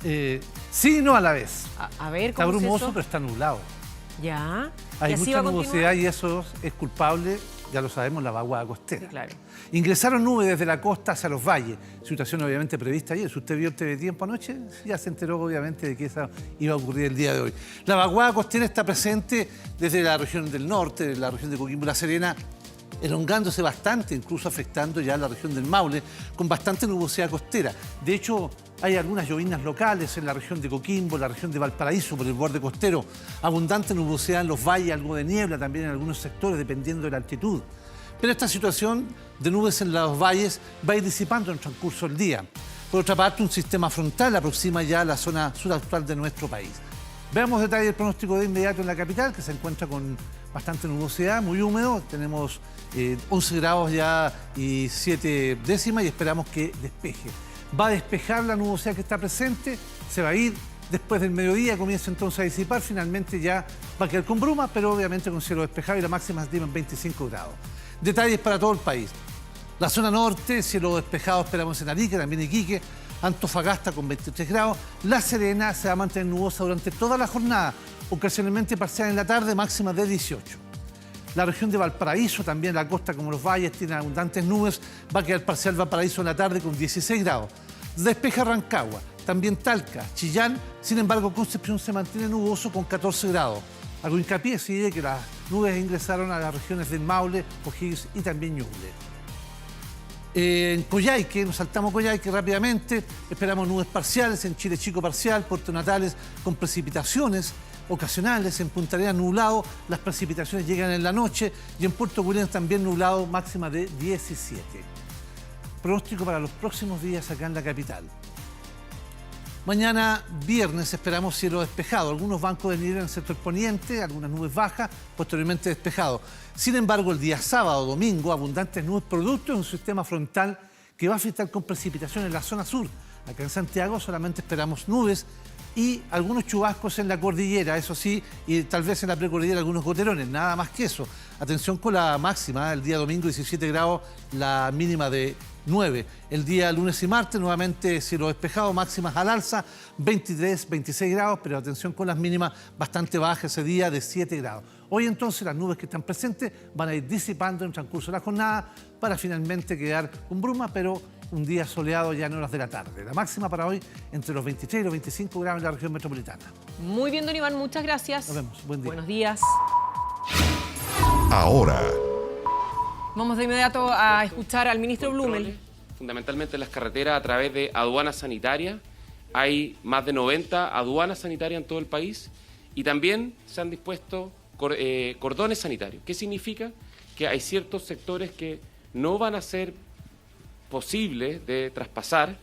Sí y no a la vez. A ver, está ¿cómo es brumoso, eso? pero está nublado. Ya. Hay ¿Y así mucha va a nubosidad y eso es culpable, ya lo sabemos, la vaguada costera. Sí, claro. Ingresaron nubes desde la costa hacia los valles, situación obviamente prevista ayer. Si usted vio el TV Tiempo anoche, ya se enteró obviamente de que eso iba a ocurrir el día de hoy. La vaguada costera está presente desde la región del norte, la región de Coquimbo y La Serena, elongándose bastante, incluso afectando ya la región del Maule, con bastante nubosidad costera. De hecho, hay algunas lloviznas locales en la región de Coquimbo, la región de Valparaíso, por el borde costero. Abundante nubosidad en los valles, algo de niebla también en algunos sectores, dependiendo de la altitud. Pero esta situación de nubes en los valles va a ir disipando en el transcurso del día. Por otra parte, un sistema frontal aproxima ya la zona suraustral de nuestro país. Veamos detalles del pronóstico de inmediato en la capital, que se encuentra con bastante nubosidad, muy húmedo. Tenemos 11 grados ya y 7 décimas y esperamos que despeje. Va a despejar la nubosidad que está presente, se va a ir después del mediodía, comienza entonces a disipar, finalmente ya va a quedar con bruma, pero obviamente con cielo despejado y la máxima se estima en 25 grados. Detalles para todo el país. La zona norte, cielo despejado esperamos en Arica, también Iquique, Antofagasta con 23 grados. La Serena se va a mantener nubosa durante toda la jornada, ocasionalmente parcial en la tarde, máxima de 18. La región de Valparaíso, también la costa como los valles, tiene abundantes nubes, va a quedar parcial Valparaíso en la tarde con 16 grados. Despeja Rancagua, también Talca, Chillán, sin embargo Concepción se mantiene nuboso con 14 grados. Hago hincapié de que las nubes ingresaron a las regiones del Maule, O'Higgins y también Ñuble. En Coyhaique, nos saltamos Coyhaique rápidamente, esperamos nubes parciales, en Chile Chico parcial, Puerto Natales con precipitaciones ocasionales, en Punta Arenas nublado, las precipitaciones llegan en la noche y en Puerto Williams también nublado, máxima de 17. Pronóstico para los próximos días acá en la capital. Mañana viernes esperamos cielo despejado, algunos bancos de nieve en el sector poniente, algunas nubes bajas, posteriormente despejado. Sin embargo, el día sábado, domingo, abundantes nubes producto de un sistema frontal que va a afectar con precipitación en la zona sur. Acá en Santiago solamente esperamos nubes y algunos chubascos en la cordillera, eso sí, y tal vez en la precordillera algunos goterones, nada más que eso. Atención con la máxima, el día domingo 17 grados, la mínima de 9. El día lunes y martes nuevamente cielo despejado, máximas al alza, 23, 26 grados, pero atención con las mínimas bastante bajas ese día de 7 grados. Hoy entonces las nubes que están presentes van a ir disipando en el transcurso de la jornada para finalmente quedar con bruma, pero un día soleado ya en horas de la tarde. La máxima para hoy entre los 23 y los 25 grados en la región metropolitana. Muy bien, don Iván, muchas gracias. Nos vemos, buen día. Buenos días. Ahora. Vamos de inmediato a escuchar al ministro Blumel. Fundamentalmente en las carreteras a través de aduanas sanitarias. Hay más de 90 aduanas sanitarias en todo el país y también se han dispuesto cordones sanitarios. ¿Qué significa? Que hay ciertos sectores que no van a ser posibles de traspasar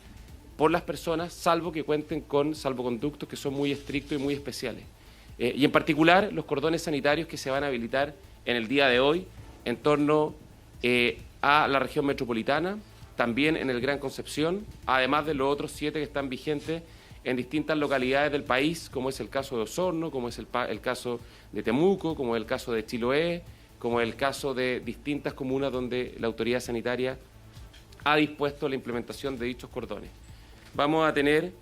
por las personas, salvo que cuenten con salvoconductos que son muy estrictos y muy especiales. Y en particular los cordones sanitarios que se van a habilitar en el día de hoy en torno a la región metropolitana, también en el Gran Concepción, además de los otros 7 que están vigentes en distintas localidades del país, como es el caso de Osorno, como es el caso de Temuco, como es el caso de Chiloé, como es el caso de distintas comunas donde la autoridad sanitaria ha dispuesto la implementación de dichos cordones. Vamos a tener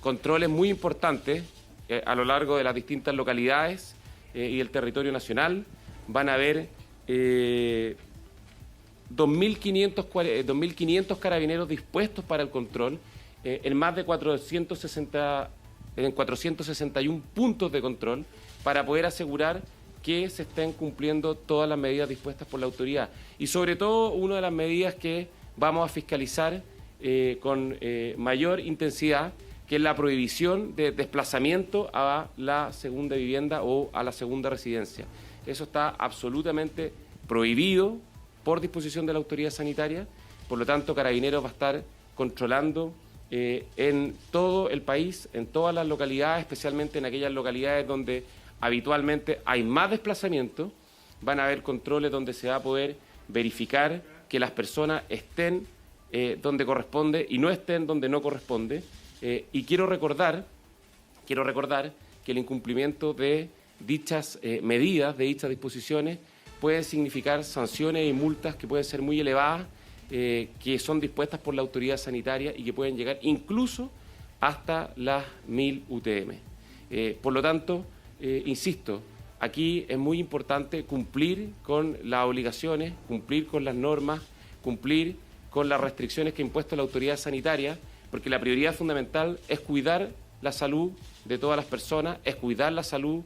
controles muy importantes a lo largo de las distintas localidades y el territorio nacional. Van a haber 2.500 carabineros dispuestos para el control en más de 461 puntos de control para poder asegurar que se estén cumpliendo todas las medidas dispuestas por la autoridad. Y sobre todo, una de las medidas que vamos a fiscalizar con mayor intensidad que es la prohibición de desplazamiento a la segunda vivienda o a la segunda residencia. Eso está absolutamente prohibido por disposición de la autoridad sanitaria, por lo tanto Carabineros va a estar controlando en todo el país, en todas las localidades, especialmente en aquellas localidades donde habitualmente hay más desplazamiento. Van a haber controles donde se va a poder verificar que las personas estén donde corresponde y no estén donde no corresponde. Y quiero recordar que el incumplimiento de dichas medidas, de dichas disposiciones, puede significar sanciones y multas que pueden ser muy elevadas, que son dispuestas por la autoridad sanitaria y que pueden llegar incluso hasta las 1000 UTM. Por lo tanto, insisto, aquí es muy importante cumplir con las obligaciones, cumplir con las normas, cumplir con las restricciones que ha impuesto la autoridad sanitaria, porque la prioridad fundamental es cuidar la salud de todas las personas, es cuidar la salud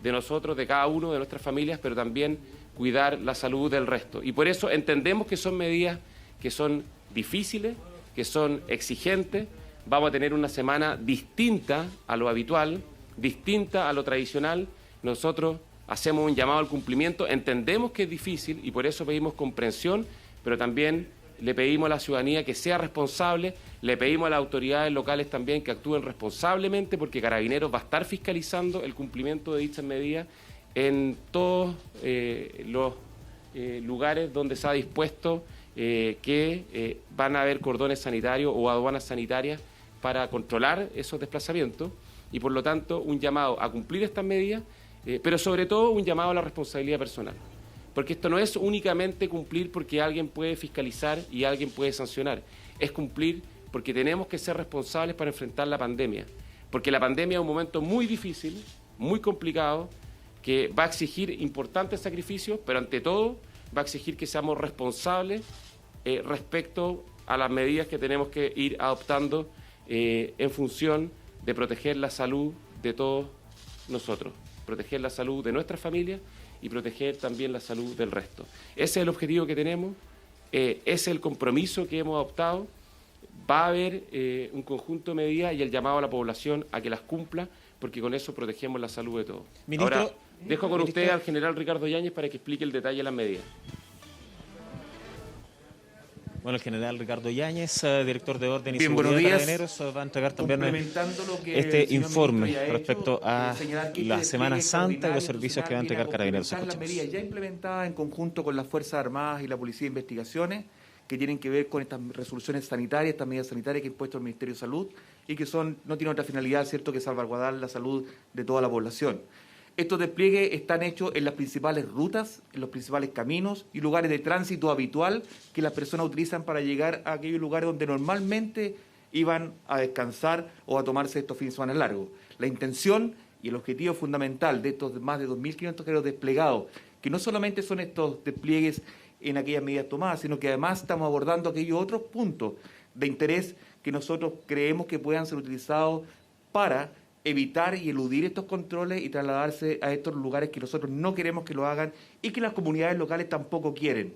de nosotros, de cada uno, de nuestras familias, pero también cuidar la salud del resto. Y por eso entendemos que son medidas que son difíciles, que son exigentes. Vamos a tener una semana distinta a lo habitual, distinta a lo tradicional. Nosotros hacemos un llamado al cumplimiento, entendemos que es difícil y por eso pedimos comprensión, pero también le pedimos a la ciudadanía que sea responsable, le pedimos a las autoridades locales también que actúen responsablemente, porque Carabineros va a estar fiscalizando el cumplimiento de dichas medidas en todos los lugares donde se ha dispuesto que van a haber cordones sanitarios o aduanas sanitarias para controlar esos desplazamientos y, por lo tanto, un llamado a cumplir estas medidas, pero sobre todo un llamado a la responsabilidad personal. Porque esto no es únicamente cumplir porque alguien puede fiscalizar y alguien puede sancionar. Es cumplir porque tenemos que ser responsables para enfrentar la pandemia. Porque la pandemia es un momento muy difícil, muy complicado, que va a exigir importantes sacrificios, pero ante todo va a exigir que seamos responsables respecto a las medidas que tenemos que ir adoptando en función de proteger la salud de todos nosotros, proteger la salud de nuestras familias y proteger también la salud del resto. Ese es el objetivo que tenemos, ese es el compromiso que hemos adoptado. Va a haber un conjunto de medidas y el llamado a la población a que las cumpla, porque con eso protegemos la salud de todos. Ministro, ahora, dejo con usted al general Ricardo Yáñez para que explique el detalle de las medidas. Bueno, el general Ricardo Yáñez, director de Orden y Bien, Seguridad buenos de días. Carabineros, va a entregar también Complementando lo que este el señor informe ministro ya ha respecto hecho, a señalar que la este Semana despliegue Santa y los extraordinario servicios que va a viene entregar Carabineros. complementar las Escuchemos. medidas ya implementadas en conjunto con las Fuerzas Armadas y la Policía de Investigaciones, que tienen que ver con estas resoluciones sanitarias, estas medidas sanitarias que ha impuesto el Ministerio de Salud y que no tienen otra finalidad, ¿cierto?, que salvaguardar la salud de toda la población. Estos despliegues están hechos en las principales rutas, en los principales caminos y lugares de tránsito habitual que las personas utilizan para llegar a aquellos lugares donde normalmente iban a descansar o a tomarse estos fines de semana largos. La intención y el objetivo fundamental de estos más de 2.500 carros desplegados, que no solamente son estos despliegues en aquellas medidas tomadas, sino que además estamos abordando aquellos otros puntos de interés que nosotros creemos que puedan ser utilizados para evitar y eludir estos controles y trasladarse a estos lugares que nosotros no queremos que lo hagan y que las comunidades locales tampoco quieren.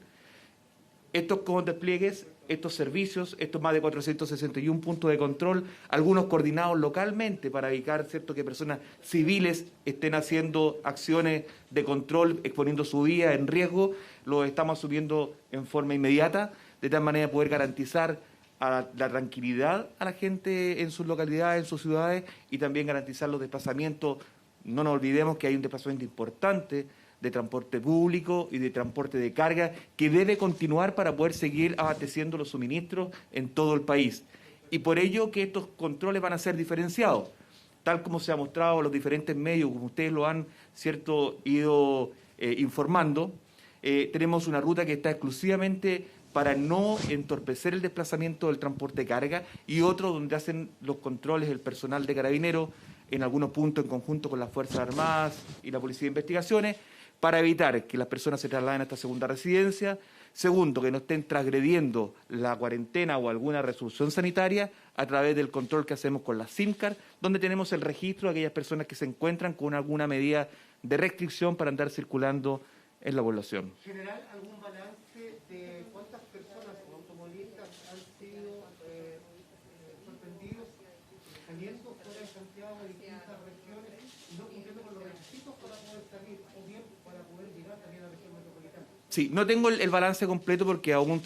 Estos despliegues, estos servicios, estos más de 461 puntos de control, algunos coordinados localmente para evitar, ¿cierto?, que personas civiles estén haciendo acciones de control, exponiendo su vida en riesgo, los estamos asumiendo en forma inmediata, de tal manera de poder garantizar la tranquilidad a la gente en sus localidades, en sus ciudades, y también garantizar los desplazamientos. No nos olvidemos que hay un desplazamiento importante de transporte público y de transporte de carga que debe continuar para poder seguir abasteciendo los suministros en todo el país. Y por ello que estos controles van a ser diferenciados, tal como se ha mostrado en los diferentes medios, como ustedes lo han, ¿cierto?, ido informando. Tenemos una ruta que está exclusivamente para no entorpecer el desplazamiento del transporte de carga, y otro donde hacen los controles el personal de Carabineros, en algunos puntos en conjunto con las Fuerzas Armadas y la Policía de Investigaciones, para evitar que las personas se trasladen a esta segunda residencia. Segundo, que no estén transgrediendo la cuarentena o alguna resolución sanitaria a través del control que hacemos con las SIMCAR, donde tenemos el registro de aquellas personas que se encuentran con alguna medida de restricción para andar circulando en la población. General, ¿algún balance de cuántas personas o automovilistas han sido sorprendidos también? en Santiago de distintas regiones no cumpliendo con los requisitos para poder salir o bien para poder llegar también a la región metropolitana. Sí, no tengo el balance completo porque aún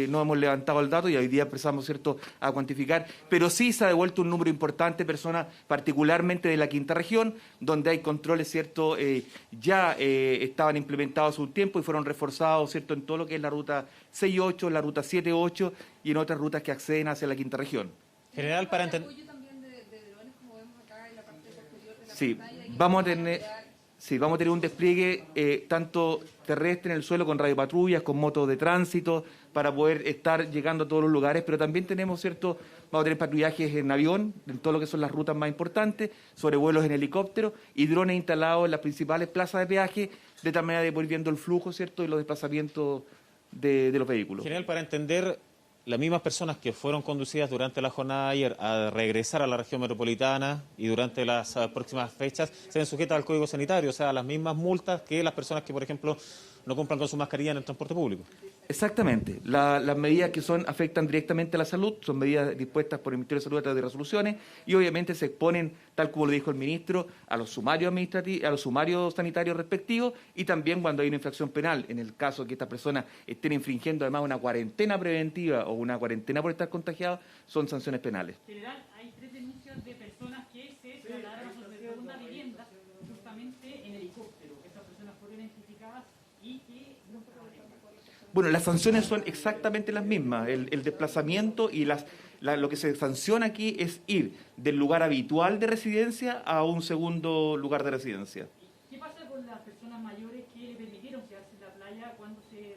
no hemos levantado el dato y hoy día empezamos, ¿cierto?, a cuantificar, pero sí se ha devuelto un número importante de personas, particularmente de la quinta región, donde hay controles, ¿cierto?, ya estaban implementados hace un tiempo y fueron reforzados, ¿cierto?, en todo lo que es la ruta 6-8, la ruta 7-8 y en otras rutas que acceden hacia la quinta región. General, para entender... Sí, vamos a tener un despliegue tanto terrestre en el suelo con radiopatrullas, con motos de tránsito, para poder estar llegando a todos los lugares, pero también tenemos, ¿cierto?, vamos a tener patrullajes en avión, en todo lo que son las rutas más importantes, sobrevuelos en helicóptero y drones instalados en las principales plazas de peaje, de tal manera de poder viendo el flujo, ¿cierto?, y los desplazamientos de los vehículos. General, para entender, las mismas personas que fueron conducidas durante la jornada de ayer a regresar a la región metropolitana y durante las próximas fechas se ven sujetas al Código Sanitario, o sea, las mismas multas que las personas que, por ejemplo, no cumplan con su mascarilla en el transporte público. Exactamente. Las medidas que afectan directamente a la salud son medidas dispuestas por el Ministerio de Salud a través de resoluciones y obviamente se exponen, tal como lo dijo el ministro, a los sumarios administrativos, a los sumarios sanitarios respectivos y también cuando hay una infracción penal, en el caso de que estas personas estén infringiendo además una cuarentena preventiva o una cuarentena por estar contagiados, son sanciones penales. General, hay 3 denuncias de personas que se trasladaron a su segunda vivienda justamente en helicóptero. Estas personas fueron identificadas y que... Bueno, las sanciones son exactamente las mismas. El desplazamiento y lo que se sanciona aquí es ir del lugar habitual de residencia a un segundo lugar de residencia. ¿Qué pasa con las personas mayores que le permitieron quedarse en la playa cuando se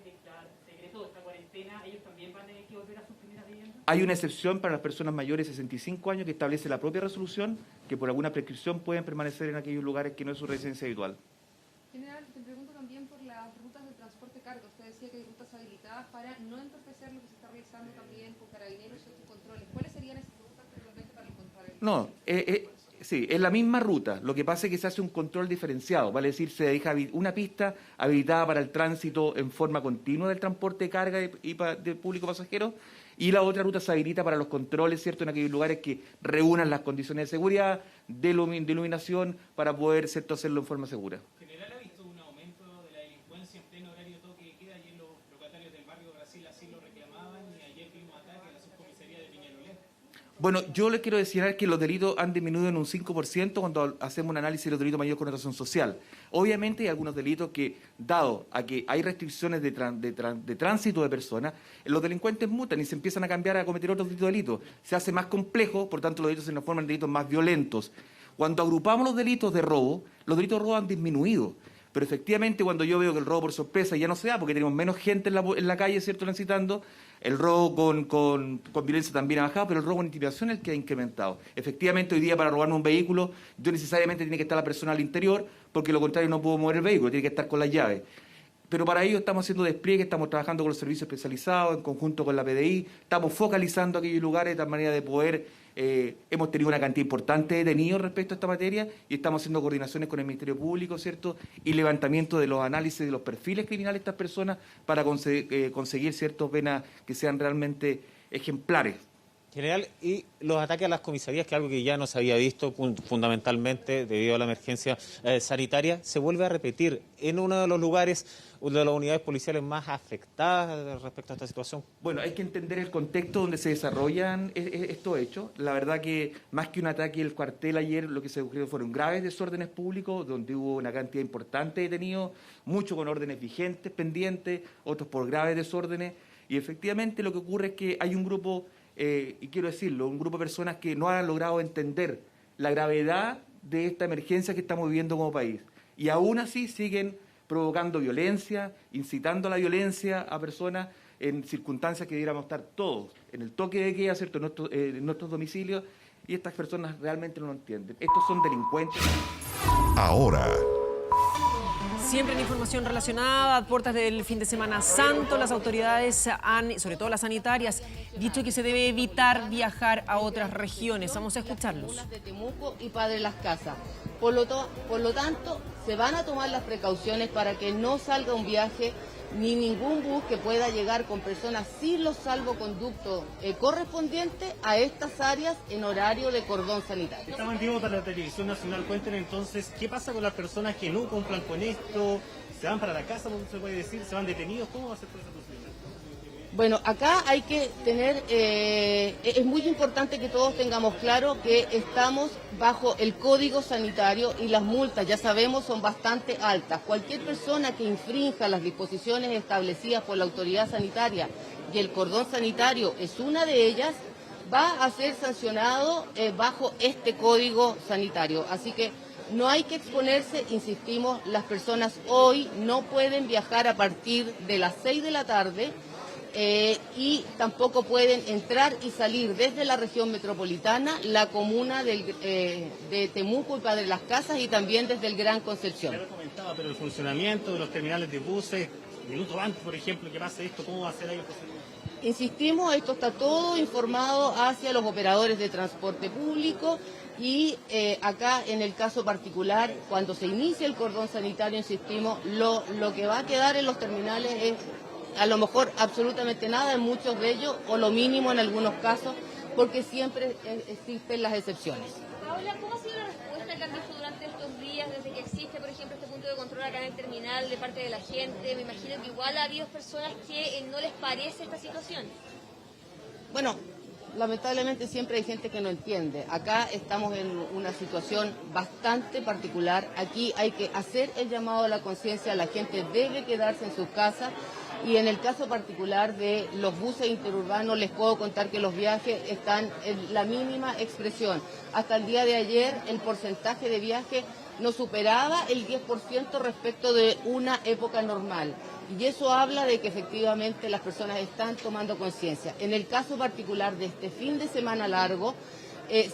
decretó esta cuarentena? ¿Ellos también van a tener que volver a sus primeras viviendas? Hay una excepción para las personas mayores de 65 años que establece la propia resolución, que por alguna prescripción pueden permanecer en aquellos lugares que no es su residencia habitual. General, te pregunto también por las rutas de transporte carga. Usted decía que hay rutas habilitadas para no entorpecer lo que se está realizando también con carabineros y otros controles. ¿Cuáles serían esas rutas realmente para encontrar el... No, sí, es la misma ruta. Lo que pasa es que se hace un control diferenciado, vale decir, se deja una pista habilitada para el tránsito en forma continua del transporte de carga y de público pasajero, y la otra ruta se habilita para los controles, ¿cierto?, en aquellos lugares que reúnan las condiciones de seguridad, de iluminación, para poder, ¿cierto?, hacerlo en forma segura. ¿General, ha visto un aumento de la delincuencia en pleno horario de toque de queda? Ayer los locatarios del barrio Brasil así lo reclamaban y ayer vimos ataques a la subcomisaría de Peñalolén. Bueno, yo les quiero decir que los delitos han disminuido en un 5% cuando hacemos un análisis de los delitos de mayor connotación social. Obviamente hay algunos delitos que, dado a que hay restricciones de tránsito de personas, los delincuentes mutan y se empiezan a cambiar a cometer otros tipos de delitos. Se hace más complejo, por tanto los delitos se transforman en delitos más violentos. Cuando agrupamos los delitos de robo han disminuido. Pero efectivamente cuando yo veo que el robo por sorpresa ya no se da porque tenemos menos gente en la calle, ¿cierto?, transitando, el robo con violencia también ha bajado, pero el robo con intimidación es el que ha incrementado. Efectivamente hoy día para robarme un vehículo yo necesariamente tiene que estar la persona al interior porque lo contrario no puedo mover el vehículo, tiene que estar con las llaves. Pero para ello estamos haciendo despliegue, estamos trabajando con los servicios especializados, en conjunto con la PDI, estamos focalizando aquellos lugares de tal manera de poder... hemos tenido una cantidad importante de detenidos respecto a esta materia y estamos haciendo coordinaciones con el Ministerio Público, ¿cierto?, y levantamiento de los análisis de los perfiles criminales de estas personas para conseguir ciertas penas que sean realmente ejemplares. General, y los ataques a las comisarías, que es algo que ya no se había visto fundamentalmente debido a la emergencia sanitaria, se vuelve a repetir en uno de los lugares, una de las unidades policiales más afectadas respecto a esta situación. Bueno, hay que entender el contexto donde se desarrollan estos hechos. La verdad que más que un ataque al cuartel ayer, lo que se ocurrió fueron graves desórdenes públicos, donde hubo una cantidad importante de detenidos, muchos con órdenes vigentes, pendientes, otros por graves desórdenes, y efectivamente lo que ocurre es que hay un grupo... y quiero decirlo, un grupo de personas que no han logrado entender la gravedad de esta emergencia que estamos viviendo como país. Y aún así siguen provocando violencia, incitando a la violencia a personas en circunstancias que debiéramos estar todos en el toque de queda, ¿cierto?, en nuestros domicilios, y estas personas realmente no lo entienden. Estos son delincuentes. Ahora. Siempre en información relacionada, a puertas del fin de semana santo, las autoridades han, sobre todo las sanitarias, dicho que se debe evitar viajar a otras regiones. Vamos a escucharlos. De Temuco y Padre Las Casas. Por lo tanto, se van a tomar las precauciones para que no salga un viaje ni ningún bus que pueda llegar con personas sin los salvoconductos correspondientes a estas áreas en horario de cordón sanitario. Estamos en vivo para la televisión nacional. Cuéntenme entonces, ¿qué pasa con las personas que no cumplan con esto? ¿Se van para la casa, como se puede decir? ¿Se van detenidos? ¿Cómo va a ser todo ese procedimiento? Bueno, acá hay que tener, es muy importante que todos tengamos claro que estamos bajo el código sanitario y las multas, ya sabemos, son bastante altas. Cualquier persona que infrinja las disposiciones establecidas por la autoridad sanitaria y el cordón sanitario es una de ellas, va a ser sancionado bajo este código sanitario. Así que no hay que exponerse, insistimos, las personas hoy no pueden viajar a partir de las 6 de la tarde, y tampoco pueden entrar y salir desde la región metropolitana, la comuna de Temuco y Padre Las Casas y también desde el Gran Concepción. Ya lo comentaba, pero el funcionamiento de los terminales de buses, minutos antes, por ejemplo, que pase esto, ¿cómo va a ser ahí el procedimiento? Insistimos, esto está todo informado hacia los operadores de transporte público y acá en el caso particular, cuando se inicia el cordón sanitario, insistimos, lo que va a quedar en los terminales es a lo mejor absolutamente nada en muchos de ellos, o lo mínimo en algunos casos, porque siempre existen las excepciones. Paola, ¿cómo ha sido la respuesta que han visto durante estos días, desde que existe, por ejemplo, este punto de control acá en el terminal de parte de la gente? Me imagino que igual ha habido personas que no les parece esta situación. Bueno, lamentablemente siempre hay gente que no entiende. Acá estamos en una situación bastante particular. Aquí hay que hacer el llamado a la conciencia, la gente debe quedarse en sus casas. Y en el caso particular de los buses interurbanos, les puedo contar que los viajes están en la mínima expresión. Hasta el día de ayer, el porcentaje de viajes no superaba el 10% respecto de una época normal. Y eso habla de que efectivamente las personas están tomando conciencia. En el caso particular de este fin de semana largo,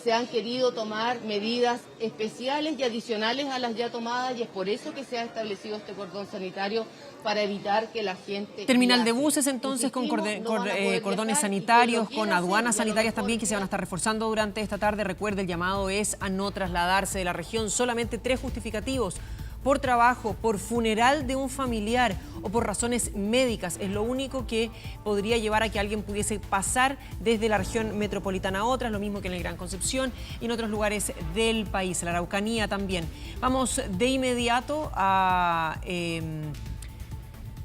se han querido tomar medidas especiales y adicionales a las ya tomadas, y es por eso que se ha establecido este cordón sanitario, para evitar que la gente... Terminal de buses entonces con cordones sanitarios, con aduanas sanitarias también que se van a estar reforzando durante esta tarde. Recuerde, el llamado es a no trasladarse de la región. Solamente 3 justificativos: por trabajo, por funeral de un familiar o por razones médicas. Es lo único que podría llevar a que alguien pudiese pasar desde la región metropolitana a otras, lo mismo que en el Gran Concepción y en otros lugares del país, la Araucanía también. Vamos de inmediato a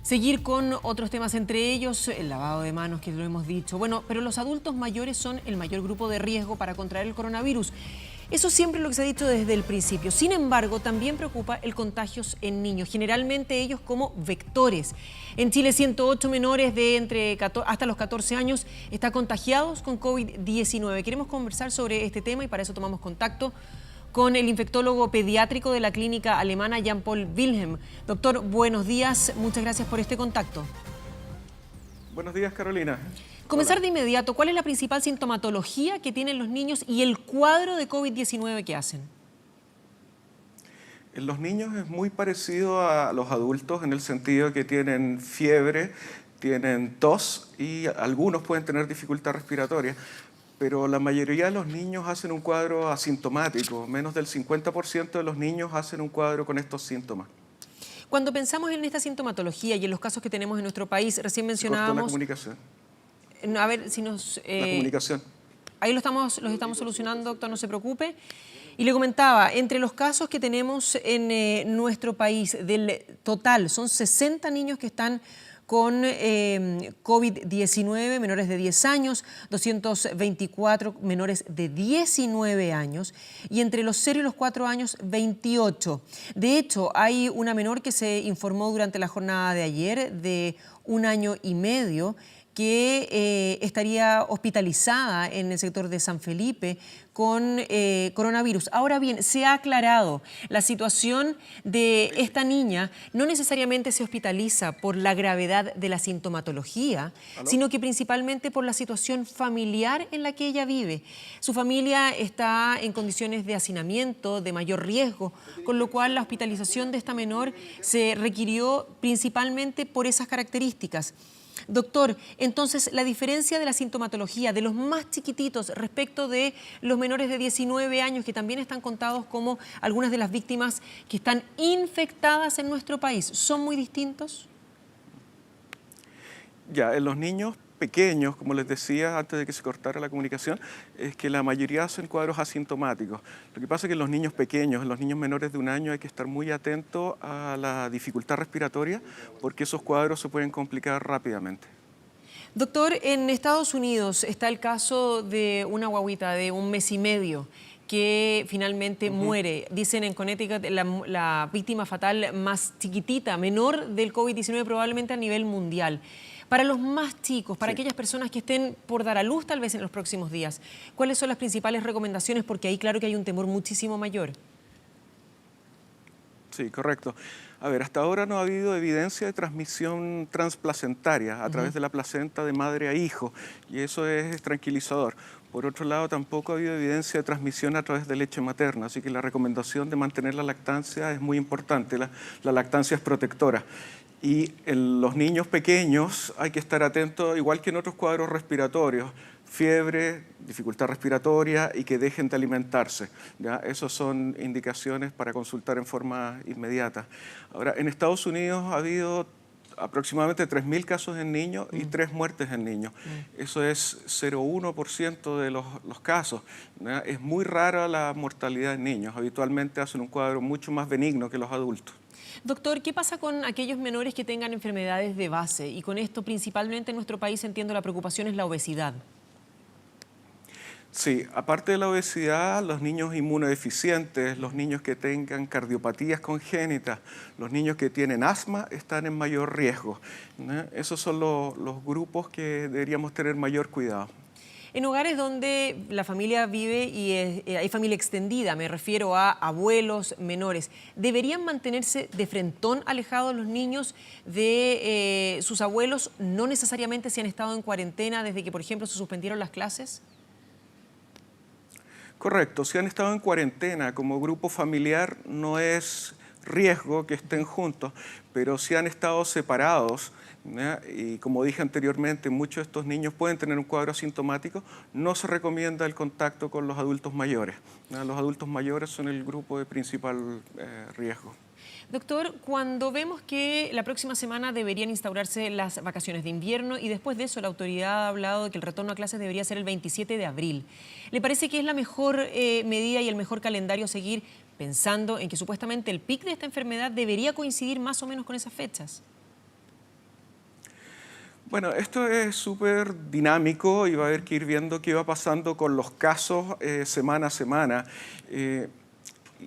seguir con otros temas, entre ellos el lavado de manos, que lo hemos dicho. Bueno, pero los adultos mayores son el mayor grupo de riesgo para contraer el coronavirus. Eso siempre es lo que se ha dicho desde el principio. Sin embargo, también preocupa el contagio en niños, generalmente ellos como vectores. En Chile, 108 menores de hasta los 14 años están contagiados con COVID-19. Queremos conversar sobre este tema y para eso tomamos contacto con el infectólogo pediátrico de la clínica alemana Jean-Paul Wilhelm. Doctor, buenos días. Muchas gracias por este contacto. Buenos días, Carolina. Comenzar de inmediato, ¿cuál es la principal sintomatología que tienen los niños y el cuadro de COVID-19 que hacen? En los niños es muy parecido a los adultos en el sentido de que tienen fiebre, tienen tos y algunos pueden tener dificultad respiratoria, pero la mayoría de los niños hacen un cuadro asintomático. Menos del 50% de los niños hacen un cuadro con estos síntomas. Cuando pensamos en esta sintomatología y en los casos que tenemos en nuestro país, recién mencionábamos... La comunicación. A ver si nos... La comunicación. Ahí los estamos solucionando, doctor, no se preocupe. Y le comentaba, entre los casos que tenemos en nuestro país, del total, son 60 niños que están con COVID-19, menores de 10 años, 224 menores de 19 años y entre los 0 y los 4 años, 28. De hecho, hay una menor que se informó durante la jornada de ayer de 1 año y medio que estaría hospitalizada en el sector de San Felipe con coronavirus. Ahora bien, se ha aclarado la situación de esta niña. No necesariamente se hospitaliza por la gravedad de la sintomatología, sino que principalmente por la situación familiar en la que ella vive. Su familia está en condiciones de hacinamiento, de mayor riesgo, con lo cual la hospitalización de esta menor se requirió principalmente por esas características. Doctor, entonces, la diferencia de la sintomatología de los más chiquititos respecto de los menores de 19 años, que también están contados como algunas de las víctimas que están infectadas en nuestro país, ¿son muy distintos? Ya, en los niños pequeños, como les decía antes de que se cortara la comunicación, es que la mayoría hacen cuadros asintomáticos. Lo que pasa es que en los niños pequeños, en los niños menores de 1 año, hay que estar muy atento a la dificultad respiratoria porque esos cuadros se pueden complicar rápidamente. Doctor, en Estados Unidos está el caso de una guaguita de 1 mes y medio que finalmente muere. Dicen en Connecticut la víctima fatal más chiquitita, menor del COVID-19 probablemente a nivel mundial. Para los más chicos, para aquellas personas que estén por dar a luz tal vez en los próximos días, ¿cuáles son las principales recomendaciones? Porque ahí claro que hay un temor muchísimo mayor. Sí, correcto. A ver, hasta ahora no ha habido evidencia de transmisión transplacentaria a través de la placenta de madre a hijo, y eso es tranquilizador. Por otro lado, tampoco ha habido evidencia de transmisión a través de leche materna, así que la recomendación de mantener la lactancia es muy importante. La lactancia es protectora. Y en los niños pequeños hay que estar atentos, igual que en otros cuadros respiratorios, fiebre, dificultad respiratoria y que dejen de alimentarse. ¿Ya? Esas son indicaciones para consultar en forma inmediata. Ahora, en Estados Unidos ha habido aproximadamente 3.000 casos en niños y 3 muertes en niños. Eso es 0,1% de los casos. ¿Ya? Es muy rara la mortalidad en niños. Habitualmente hacen un cuadro mucho más benigno que los adultos. Doctor, ¿qué pasa con aquellos menores que tengan enfermedades de base? Y con esto, principalmente en nuestro país, entiendo la preocupación es la obesidad. Sí, aparte de la obesidad, los niños inmunodeficientes, los niños que tengan cardiopatías congénitas, los niños que tienen asma están en mayor riesgo, ¿no? Esos son los grupos que deberíamos tener mayor cuidado. En hogares donde la familia vive y hay familia extendida, me refiero a abuelos menores, ¿deberían mantenerse de frentón alejados los niños de sus abuelos, no necesariamente si han estado en cuarentena desde que, por ejemplo, se suspendieron las clases? Correcto, si han estado en cuarentena como grupo familiar no es riesgo que estén juntos, pero si han estado separados, ¿ya? Y como dije anteriormente, muchos de estos niños pueden tener un cuadro asintomático, no se recomienda el contacto con los adultos mayores, ¿ya? Los adultos mayores son el grupo de principal riesgo. Doctor, cuando vemos que la próxima semana deberían instaurarse las vacaciones de invierno y después de eso la autoridad ha hablado de que el retorno a clases debería ser el 27 de abril, ¿le parece que es la mejor medida y el mejor calendario a seguir pensando en que supuestamente el pic de esta enfermedad debería coincidir más o menos con esas fechas? Bueno, esto es súper dinámico y va a haber que ir viendo qué va pasando con los casos semana a semana.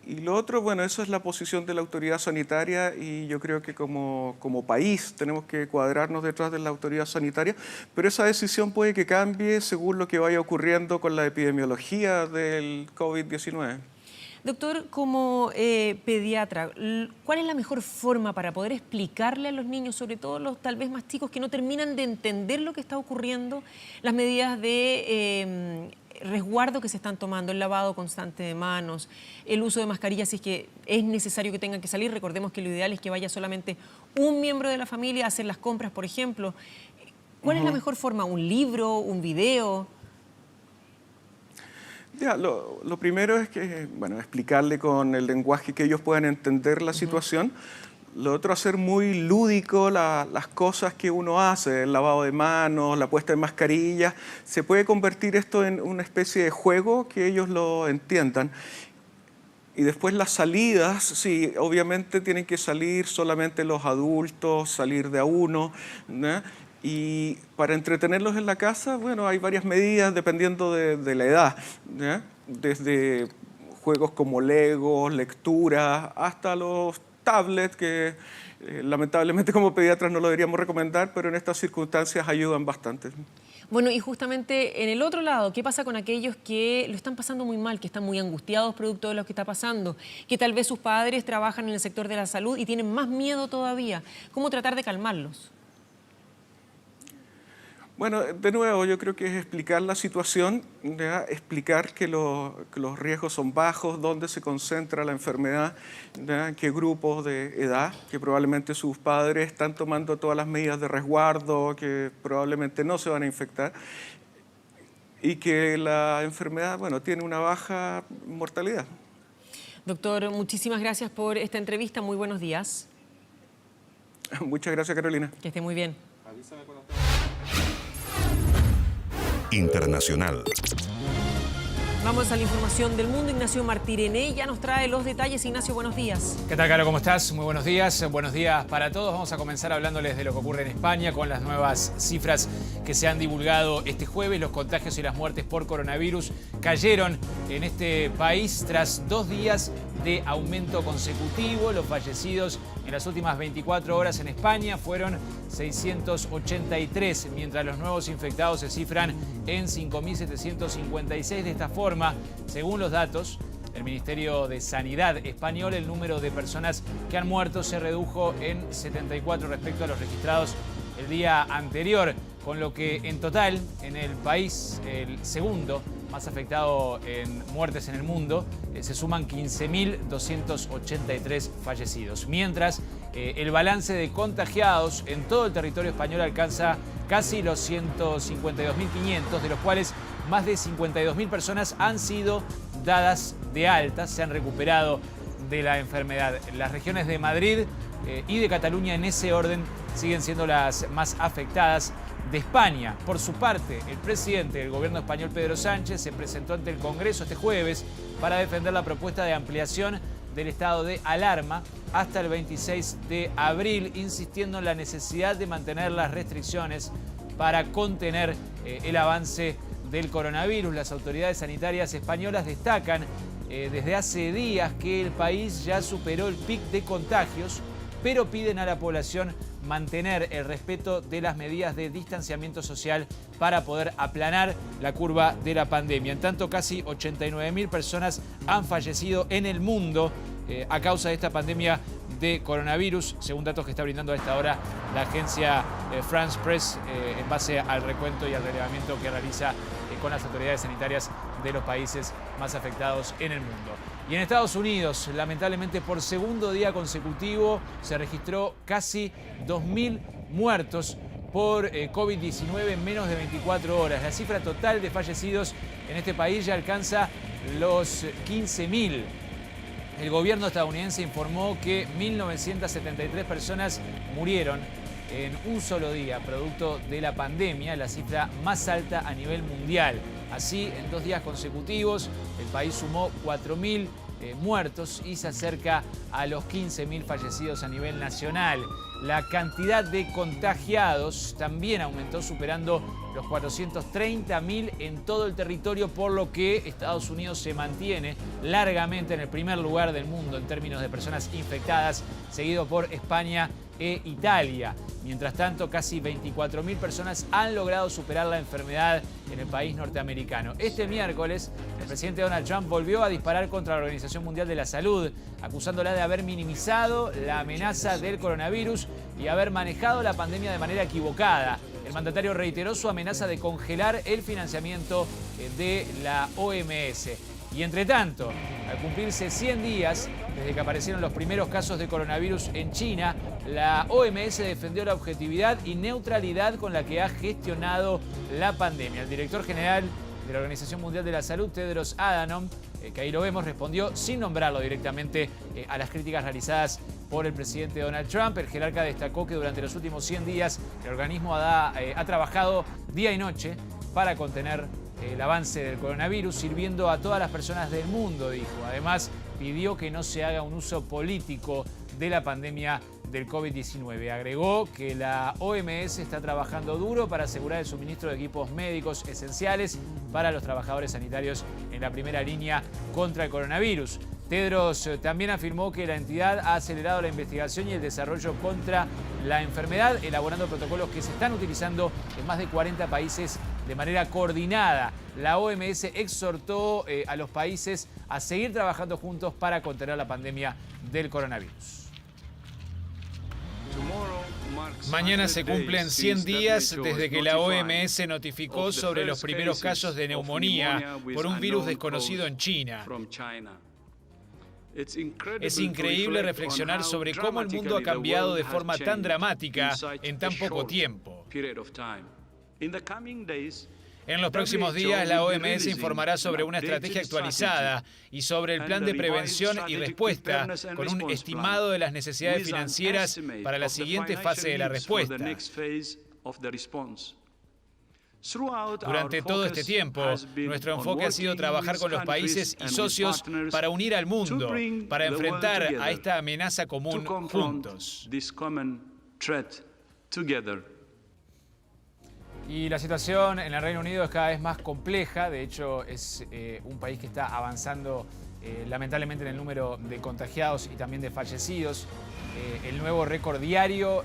Y lo otro, bueno, eso es la posición de la autoridad sanitaria y yo creo que como país tenemos que cuadrarnos detrás de la autoridad sanitaria, pero esa decisión puede que cambie según lo que vaya ocurriendo con la epidemiología del COVID-19. Doctor, como pediatra, ¿cuál es la mejor forma para poder explicarle a los niños, sobre todo los tal vez más chicos que no terminan de entender lo que está ocurriendo, las medidas de resguardo que se están tomando, el lavado constante de manos, el uso de mascarillas si es que es necesario que tengan que salir? Recordemos que lo ideal es que vaya solamente un miembro de la familia a hacer las compras, por ejemplo. ¿Cuál es la mejor forma? ¿Un libro? ¿Un video? Ya, lo primero es que, bueno, explicarle con el lenguaje que ellos puedan entender la situación. Lo otro, hacer muy lúdico las cosas que uno hace, el lavado de manos, la puesta de mascarillas. Se puede convertir esto en una especie de juego que ellos lo entiendan. Y después las salidas, sí, obviamente tienen que salir solamente los adultos, salir de a uno, ¿no? Y para entretenerlos en la casa, bueno, hay varias medidas dependiendo de la edad, ¿ya? Desde juegos como Legos, lectura, hasta los tablets que lamentablemente como pediatras no lo deberíamos recomendar, pero en estas circunstancias ayudan bastante. Bueno, y justamente en el otro lado, ¿qué pasa con aquellos que lo están pasando muy mal, que están muy angustiados producto de lo que está pasando, que tal vez sus padres trabajan en el sector de la salud y tienen más miedo todavía? ¿Cómo tratar de calmarlos? Bueno, de nuevo, yo creo que es explicar la situación, ¿ya? Explicar que los riesgos son bajos, dónde se concentra la enfermedad, ¿ya? Qué grupos de edad, que probablemente sus padres están tomando todas las medidas de resguardo, que probablemente no se van a infectar, y que la enfermedad, bueno, tiene una baja mortalidad. Doctor, muchísimas gracias por esta entrevista. Muy buenos días. Muchas gracias, Carolina. Que esté muy bien. Avísame cuando esté. Internacional. Vamos a la información del mundo. Ignacio Martirene ya nos trae los detalles. Ignacio, buenos días. ¿Qué tal, Caro? ¿Cómo estás? Muy buenos días. Buenos días para todos. Vamos a comenzar hablándoles de lo que ocurre en España con las nuevas cifras que se han divulgado este jueves. Los contagios y las muertes por coronavirus cayeron en este país tras 2 días de aumento consecutivo. Los fallecidos en las últimas 24 horas en España fueron 683, mientras los nuevos infectados se cifran en 5.756. De esta forma, según los datos del Ministerio de Sanidad español, el número de personas que han muerto se redujo en 74 respecto a los registrados el día anterior, con lo que en total en el país, el segundo más afectado en muertes en el mundo, se suman 15.283 fallecidos. Mientras, el balance de contagiados en todo el territorio español alcanza casi los 152.500, de los cuales más de 52.000 personas han sido dadas de alta, se han recuperado de la enfermedad. Las regiones de Madrid y de Cataluña, en ese orden, siguen siendo las más afectadas. De España, por su parte, el presidente del gobierno español, Pedro Sánchez, se presentó ante el Congreso este jueves para defender la propuesta de ampliación del estado de alarma hasta el 26 de abril, insistiendo en la necesidad de mantener las restricciones para contener el avance del coronavirus. Las autoridades sanitarias españolas destacan desde hace días que el país ya superó el pic de contagios, pero piden a la población mantener el respeto de las medidas de distanciamiento social para poder aplanar la curva de la pandemia. En tanto, casi 89.000 personas han fallecido en el mundo a causa de esta pandemia de coronavirus, según datos que está brindando a esta hora la agencia France Press, en base al recuento y al relevamiento que realiza con las autoridades sanitarias de los países más afectados en el mundo. Y en Estados Unidos, lamentablemente por segundo día consecutivo, se registró casi 2.000 muertos por COVID-19 en menos de 24 horas. La cifra total de fallecidos en este país ya alcanza los 15.000. El gobierno estadounidense informó que 1.973 personas murieron en un solo día, producto de la pandemia, la cifra más alta a nivel mundial. Así, en 2 días consecutivos, el país sumó 4.000 muertos y se acerca a los 15.000 fallecidos a nivel nacional. La cantidad de contagiados también aumentó, superando los 430.000 en todo el territorio, por lo que Estados Unidos se mantiene largamente en el primer lugar del mundo en términos de personas infectadas, seguido por España e Italia. Mientras tanto, casi 24.000 personas han logrado superar la enfermedad en el país norteamericano. Este miércoles, el presidente Donald Trump volvió a disparar contra la Organización Mundial de la Salud, acusándola de haber minimizado la amenaza del coronavirus y haber manejado la pandemia de manera equivocada. El mandatario reiteró su amenaza de congelar el financiamiento de la OMS. Y entre tanto, al cumplirse 100 días desde que aparecieron los primeros casos de coronavirus en China, la OMS defendió la objetividad y neutralidad con la que ha gestionado la pandemia. El director general de la Organización Mundial de la Salud, Tedros Adhanom, que ahí lo vemos, respondió sin nombrarlo directamente a las críticas realizadas por el presidente Donald Trump. El jerarca destacó que durante los últimos 100 días el organismo ha trabajado día y noche para contener el avance del coronavirus, sirviendo a todas las personas del mundo, dijo. Además, pidió que no se haga un uso político de la pandemia del COVID-19. Agregó que la OMS está trabajando duro para asegurar el suministro de equipos médicos esenciales para los trabajadores sanitarios en la primera línea contra el coronavirus. Tedros también afirmó que la entidad ha acelerado la investigación y el desarrollo contra la enfermedad, elaborando protocolos que se están utilizando en más de 40 países de manera coordinada. La OMS exhortó a los países a seguir trabajando juntos para contener la pandemia del coronavirus. Mañana se cumplen 100 días desde que la OMS notificó sobre los primeros casos de neumonía por un virus desconocido en China. Es increíble reflexionar sobre cómo el mundo ha cambiado de forma tan dramática en tan poco tiempo. En los próximos días, la OMS informará sobre una estrategia actualizada y sobre el plan de prevención y respuesta, con un estimado de las necesidades financieras para la siguiente fase de la respuesta. Durante todo este tiempo, nuestro enfoque ha sido trabajar con los países y socios para unir al mundo, para enfrentar a esta amenaza común juntos. Y la situación en el Reino Unido es cada vez más compleja. De hecho, es un país que está avanzando lamentablemente en el número de contagiados y también de fallecidos. El nuevo récord diario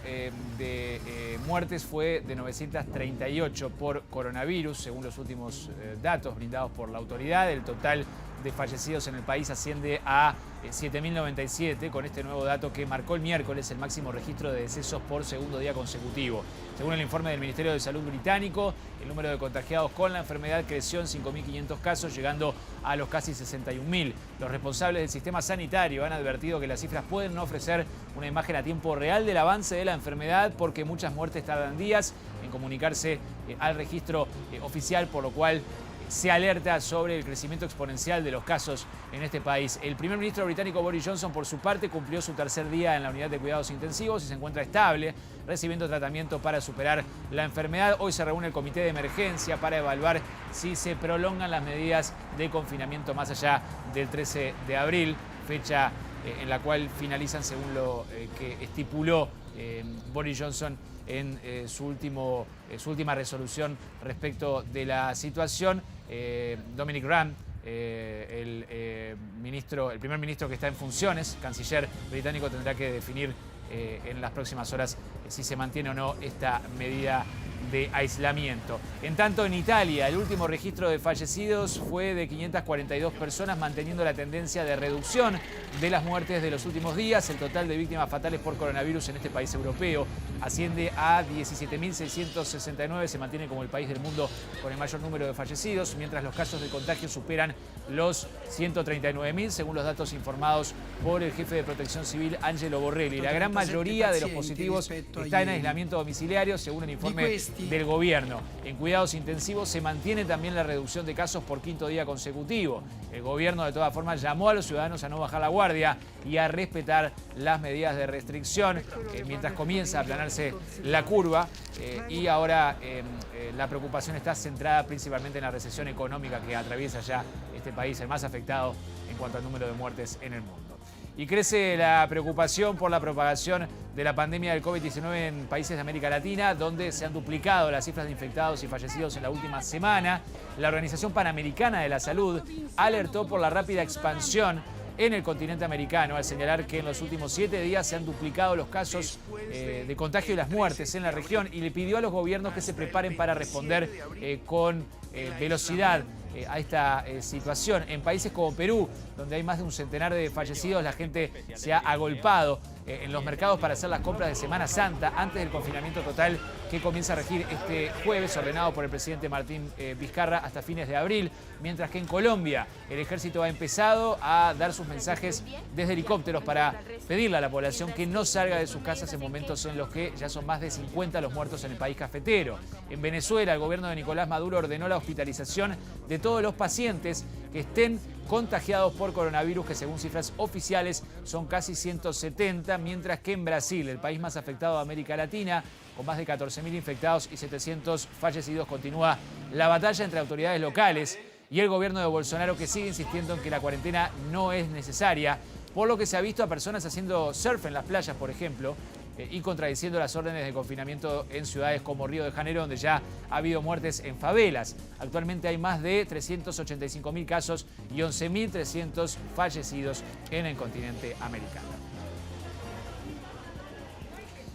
de muertes fue de 938 por coronavirus, según los últimos datos brindados por la autoridad. El total de fallecidos en el país asciende a 7.097, con este nuevo dato que marcó el miércoles el máximo registro de decesos por segundo día consecutivo. Según el informe del Ministerio de Salud británico, el número de contagiados con la enfermedad creció en 5.500 casos, llegando a los casi 61.000. Los responsables del sistema sanitario han advertido que las cifras pueden no ofrecer una imagen a tiempo real del avance de la enfermedad, porque muchas muertes tardan días en comunicarse al registro oficial, por lo cual se alerta sobre el crecimiento exponencial de los casos en este país. El primer ministro británico Boris Johnson, por su parte, cumplió su tercer día en la unidad de cuidados intensivos y se encuentra estable, recibiendo tratamiento para superar la enfermedad. Hoy se reúne el comité de emergencia para evaluar si se prolongan las medidas de confinamiento más allá del 13 de abril, fecha en la cual finalizan según lo que estipuló Boris Johnson en su última resolución respecto de la situación. Dominic Raab, el primer ministro que está en funciones, canciller británico, tendrá que definir en las próximas horas si se mantiene o no esta medida de aislamiento. En tanto, en Italia, el último registro de fallecidos fue de 542 personas, manteniendo la tendencia de reducción de las muertes de los últimos días. El total de víctimas fatales por coronavirus en este país europeo asciende a 17.669. Se mantiene como el país del mundo con el mayor número de fallecidos, mientras los casos de contagio superan los 139.000, según los datos informados por el jefe de Protección Civil, Angelo Borrelli. La gran mayoría de los positivos está en aislamiento domiciliario, según el informe del gobierno. En cuidados intensivos se mantiene también la reducción de casos por quinto día consecutivo. El gobierno, de todas formas, llamó a los ciudadanos a no bajar la guardia y a respetar las medidas de restricción mientras comienza a aplanarse la curva. Y ahora la preocupación está centrada principalmente en la recesión económica que atraviesa ya este país, el más afectado en cuanto al número de muertes en el mundo. Y crece la preocupación por la propagación de la pandemia del COVID-19 en países de América Latina, donde se han duplicado las cifras de infectados y fallecidos en la última semana. La Organización Panamericana de la Salud alertó por la rápida expansión en el continente americano, al señalar que en los últimos 7 días se han duplicado los casos de contagio y las muertes en la región, y le pidió a los gobiernos que se preparen para responder con velocidad a esta situación. En países como Perú, donde hay más de un centenar de fallecidos, la gente se ha agolpado en los mercados para hacer las compras de Semana Santa antes del confinamiento total que comienza a regir este jueves, ordenado por el presidente Martín Vizcarra hasta fines de abril, mientras que en Colombia el ejército ha empezado a dar sus mensajes desde helicópteros para pedirle a la población que no salga de sus casas en momentos en los que ya son más de 50 los muertos en el país cafetero. En Venezuela, el gobierno de Nicolás Maduro ordenó la hospitalización de todos los pacientes que estén contagiados por coronavirus, que según cifras oficiales son casi 170, mientras que en Brasil, el país más afectado de América Latina, con más de 14.000 infectados y 700 fallecidos, continúa la batalla entre autoridades locales y el gobierno de Bolsonaro, que sigue insistiendo en que la cuarentena no es necesaria, por lo que se ha visto a personas haciendo surf en las playas, por ejemplo, y contradiciendo las órdenes de confinamiento en ciudades como Río de Janeiro, donde ya ha habido muertes en favelas. Actualmente hay más de 385.000 casos y 11.300 fallecidos en el continente americano.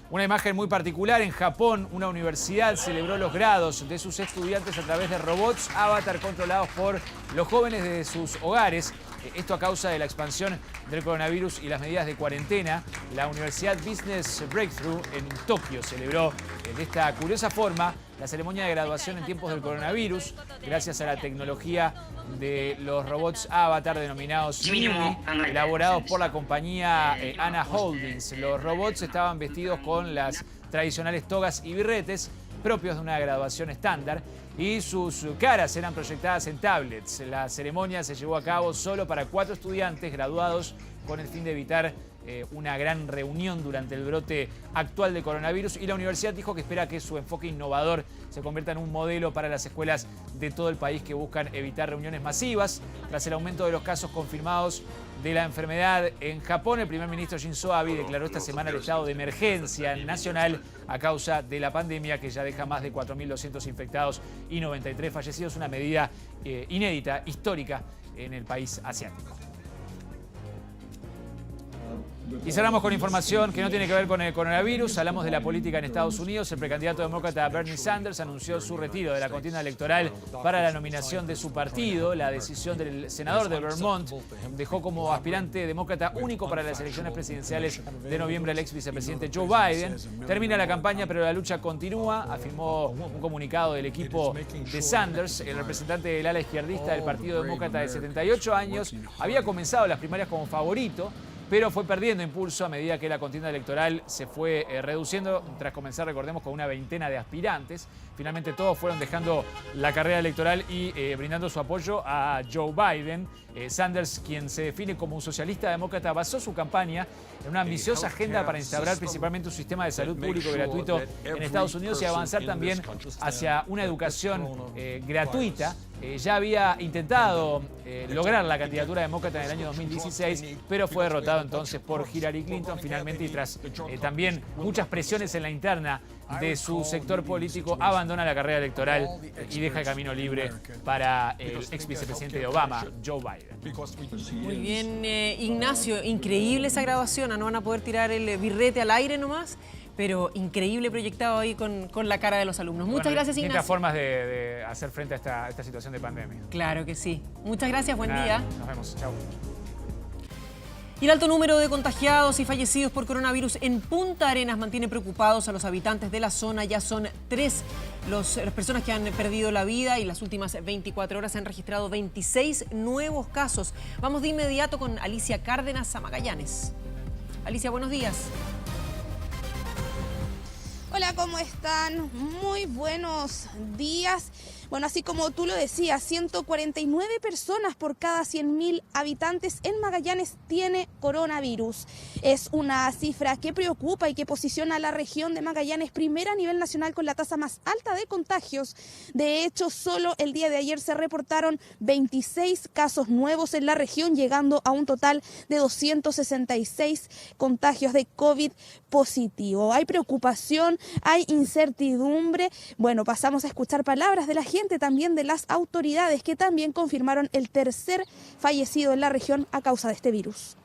Una imagen muy particular: en Japón, una universidad celebró los grados de sus estudiantes a través de robots avatar controlados por los jóvenes de sus hogares. Esto a causa de la expansión del coronavirus y las medidas de cuarentena. La Universidad Business Breakthrough en Tokio celebró de esta curiosa forma la ceremonia de graduación en tiempos del coronavirus, gracias a la tecnología de los robots avatar denominados Mini, elaborados por la compañía ANA Holdings. Los robots estaban vestidos con las tradicionales togas y birretes propios de una graduación estándar, y sus caras eran proyectadas en tablets. La ceremonia se llevó a cabo solo para 4 estudiantes graduados con el fin de evitar una gran reunión durante el brote actual de coronavirus, y la universidad dijo que espera que su enfoque innovador se convierta en un modelo para las escuelas de todo el país que buscan evitar reuniones masivas. Tras el aumento de los casos confirmados de la enfermedad en Japón, el primer ministro Shinzo Abe declaró esta semana el estado de emergencia nacional a causa de la pandemia, que ya deja más de 4.200 infectados y 93 fallecidos, una medida inédita, histórica en el país asiático. Y cerramos con información que no tiene que ver con el coronavirus. Hablamos de la política en Estados Unidos. El precandidato demócrata Bernie Sanders anunció su retiro de la contienda electoral para la nominación de su partido. La decisión del senador de Vermont dejó como aspirante demócrata único para las elecciones presidenciales de noviembre al ex vicepresidente Joe Biden. Termina la campaña, pero la lucha continúa, afirmó un comunicado del equipo de Sanders. El representante del ala izquierdista del Partido Demócrata de 78 años había comenzado las primarias como favorito, pero fue perdiendo impulso a medida que la contienda electoral se fue reduciendo, tras comenzar, recordemos, con una veintena de aspirantes. Finalmente todos fueron dejando la carrera electoral y brindando su apoyo a Joe Biden. Sanders, quien se define como un socialista demócrata, basó su campaña en una ambiciosa agenda para instaurar principalmente un sistema de salud público gratuito en Estados Unidos y avanzar también hacia una educación gratuita. Ya había intentado lograr la candidatura demócrata en el año 2016, pero fue derrotado entonces por Hillary Clinton finalmente, y tras también muchas presiones en la interna de su sector político, abandona la carrera electoral y deja el camino libre para el ex vicepresidente de Obama, Joe Biden. Muy bien, Ignacio, increíble esa grabación. No van a poder tirar el birrete al aire nomás, pero increíble proyectado ahí con la cara de los alumnos. Muchas gracias, Ignacio. Distintas formas de hacer frente a esta situación de pandemia. Claro que sí. Muchas gracias, buen día. Nos vemos, chao. Y el alto número de contagiados y fallecidos por coronavirus en Punta Arenas mantiene preocupados a los habitantes de la zona. Ya son 3 las personas que han perdido la vida, y las últimas 24 horas se han registrado 26 nuevos casos. Vamos de inmediato con Alicia Cárdenas a Magallanes. Alicia, buenos días. Hola, ¿cómo están? Muy buenos días. Bueno, así como tú lo decías, 149 personas por cada 100.000 habitantes en Magallanes tiene coronavirus. Es una cifra que preocupa y que posiciona a la región de Magallanes primera a nivel nacional con la tasa más alta de contagios. De hecho, solo el día de ayer se reportaron 26 casos nuevos en la región, llegando a un total de 266 contagios de COVID positivo. Hay preocupación, hay incertidumbre. Bueno, pasamos a escuchar palabras de la gente, también de las autoridades, que también confirmaron el tercer fallecido en la región a causa de este virus.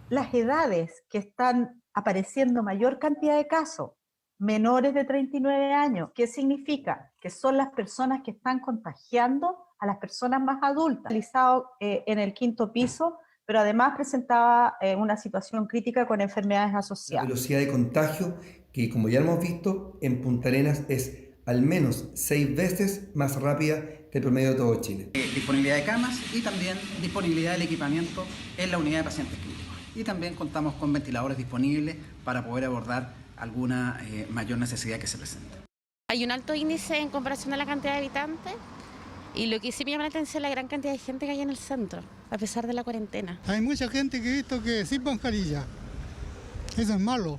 Las edades que están apareciendo mayor cantidad de casos, menores de 39 años, ¿qué significa? Que son las personas que están contagiando a las personas más adultas. Realizado en el 5º piso, pero además presentaba una situación crítica con enfermedades asociadas. La velocidad de contagio, que como ya hemos visto, en Punta Arenas es al menos 6 veces más rápida que el promedio de todo Chile. Disponibilidad de camas y también disponibilidad del equipamiento en la unidad de pacientes críticos. Y también contamos con ventiladores disponibles para poder abordar alguna mayor necesidad que se presente. Hay un alto índice en comparación a la cantidad de habitantes, y lo que sí me llama la atención es la gran cantidad de gente que hay en el centro, a pesar de la cuarentena. Hay mucha gente que he visto que sin mascarilla. Eso es malo.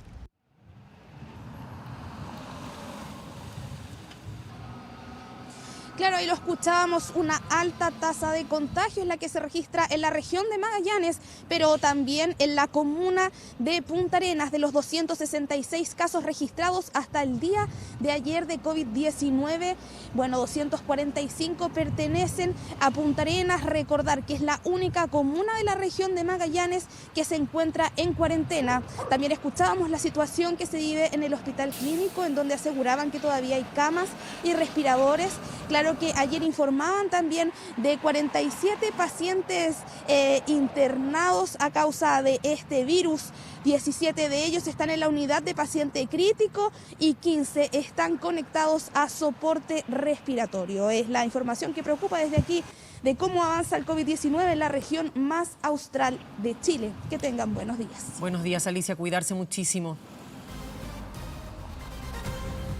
Claro, ahí lo escuchábamos, una alta tasa de contagio es la que se registra en la región de Magallanes, pero también en la comuna de Punta Arenas. De los 266 casos registrados hasta el día de ayer de COVID-19, bueno, 245 pertenecen a Punta Arenas. Recordar que es la única comuna de la región de Magallanes que se encuentra en cuarentena. También escuchábamos la situación que se vive en el hospital clínico, en donde aseguraban que todavía hay camas y respiradores. Claro que ayer informaban también de 47 pacientes internados a causa de este virus. 17 de ellos están en la unidad de paciente crítico y 15 están conectados a soporte respiratorio. Es la información que preocupa desde aquí de cómo avanza el COVID-19 en la región más austral de Chile. Que tengan buenos días. Buenos días, Alicia. Cuidarse muchísimo.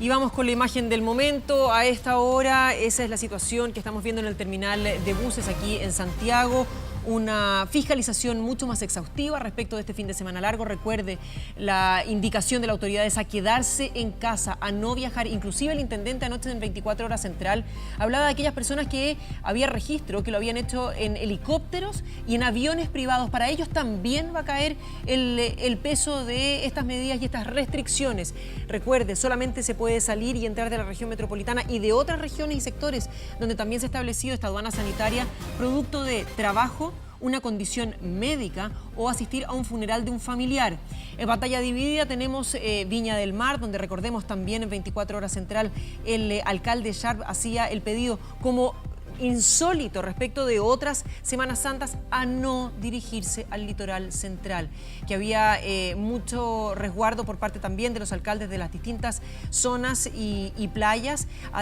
Y vamos con la imagen del momento. A esta hora, esa es la situación que estamos viendo en el terminal de buses aquí en Santiago. Una fiscalización mucho más exhaustiva respecto de este fin de semana largo. Recuerde, la indicación de la autoridad es a quedarse en casa, a no viajar. Inclusive el intendente anoche en 24 Horas Central hablaba de aquellas personas que había registro, que lo habían hecho en helicópteros y en aviones privados. Para ellos también va a caer el peso de estas medidas y estas restricciones. Recuerde, solamente se puede salir y entrar de la región metropolitana y de otras regiones y sectores donde también se ha establecido esta aduana sanitaria producto de trabajo, una condición médica o asistir a un funeral de un familiar. En batalla dividida tenemos Viña del Mar, donde recordemos también en 24 Horas Central el alcalde Sharp hacía el pedido como insólito respecto de otras Semanas Santas a no dirigirse al litoral central, que había mucho resguardo por parte también de los alcaldes de las distintas zonas y playas.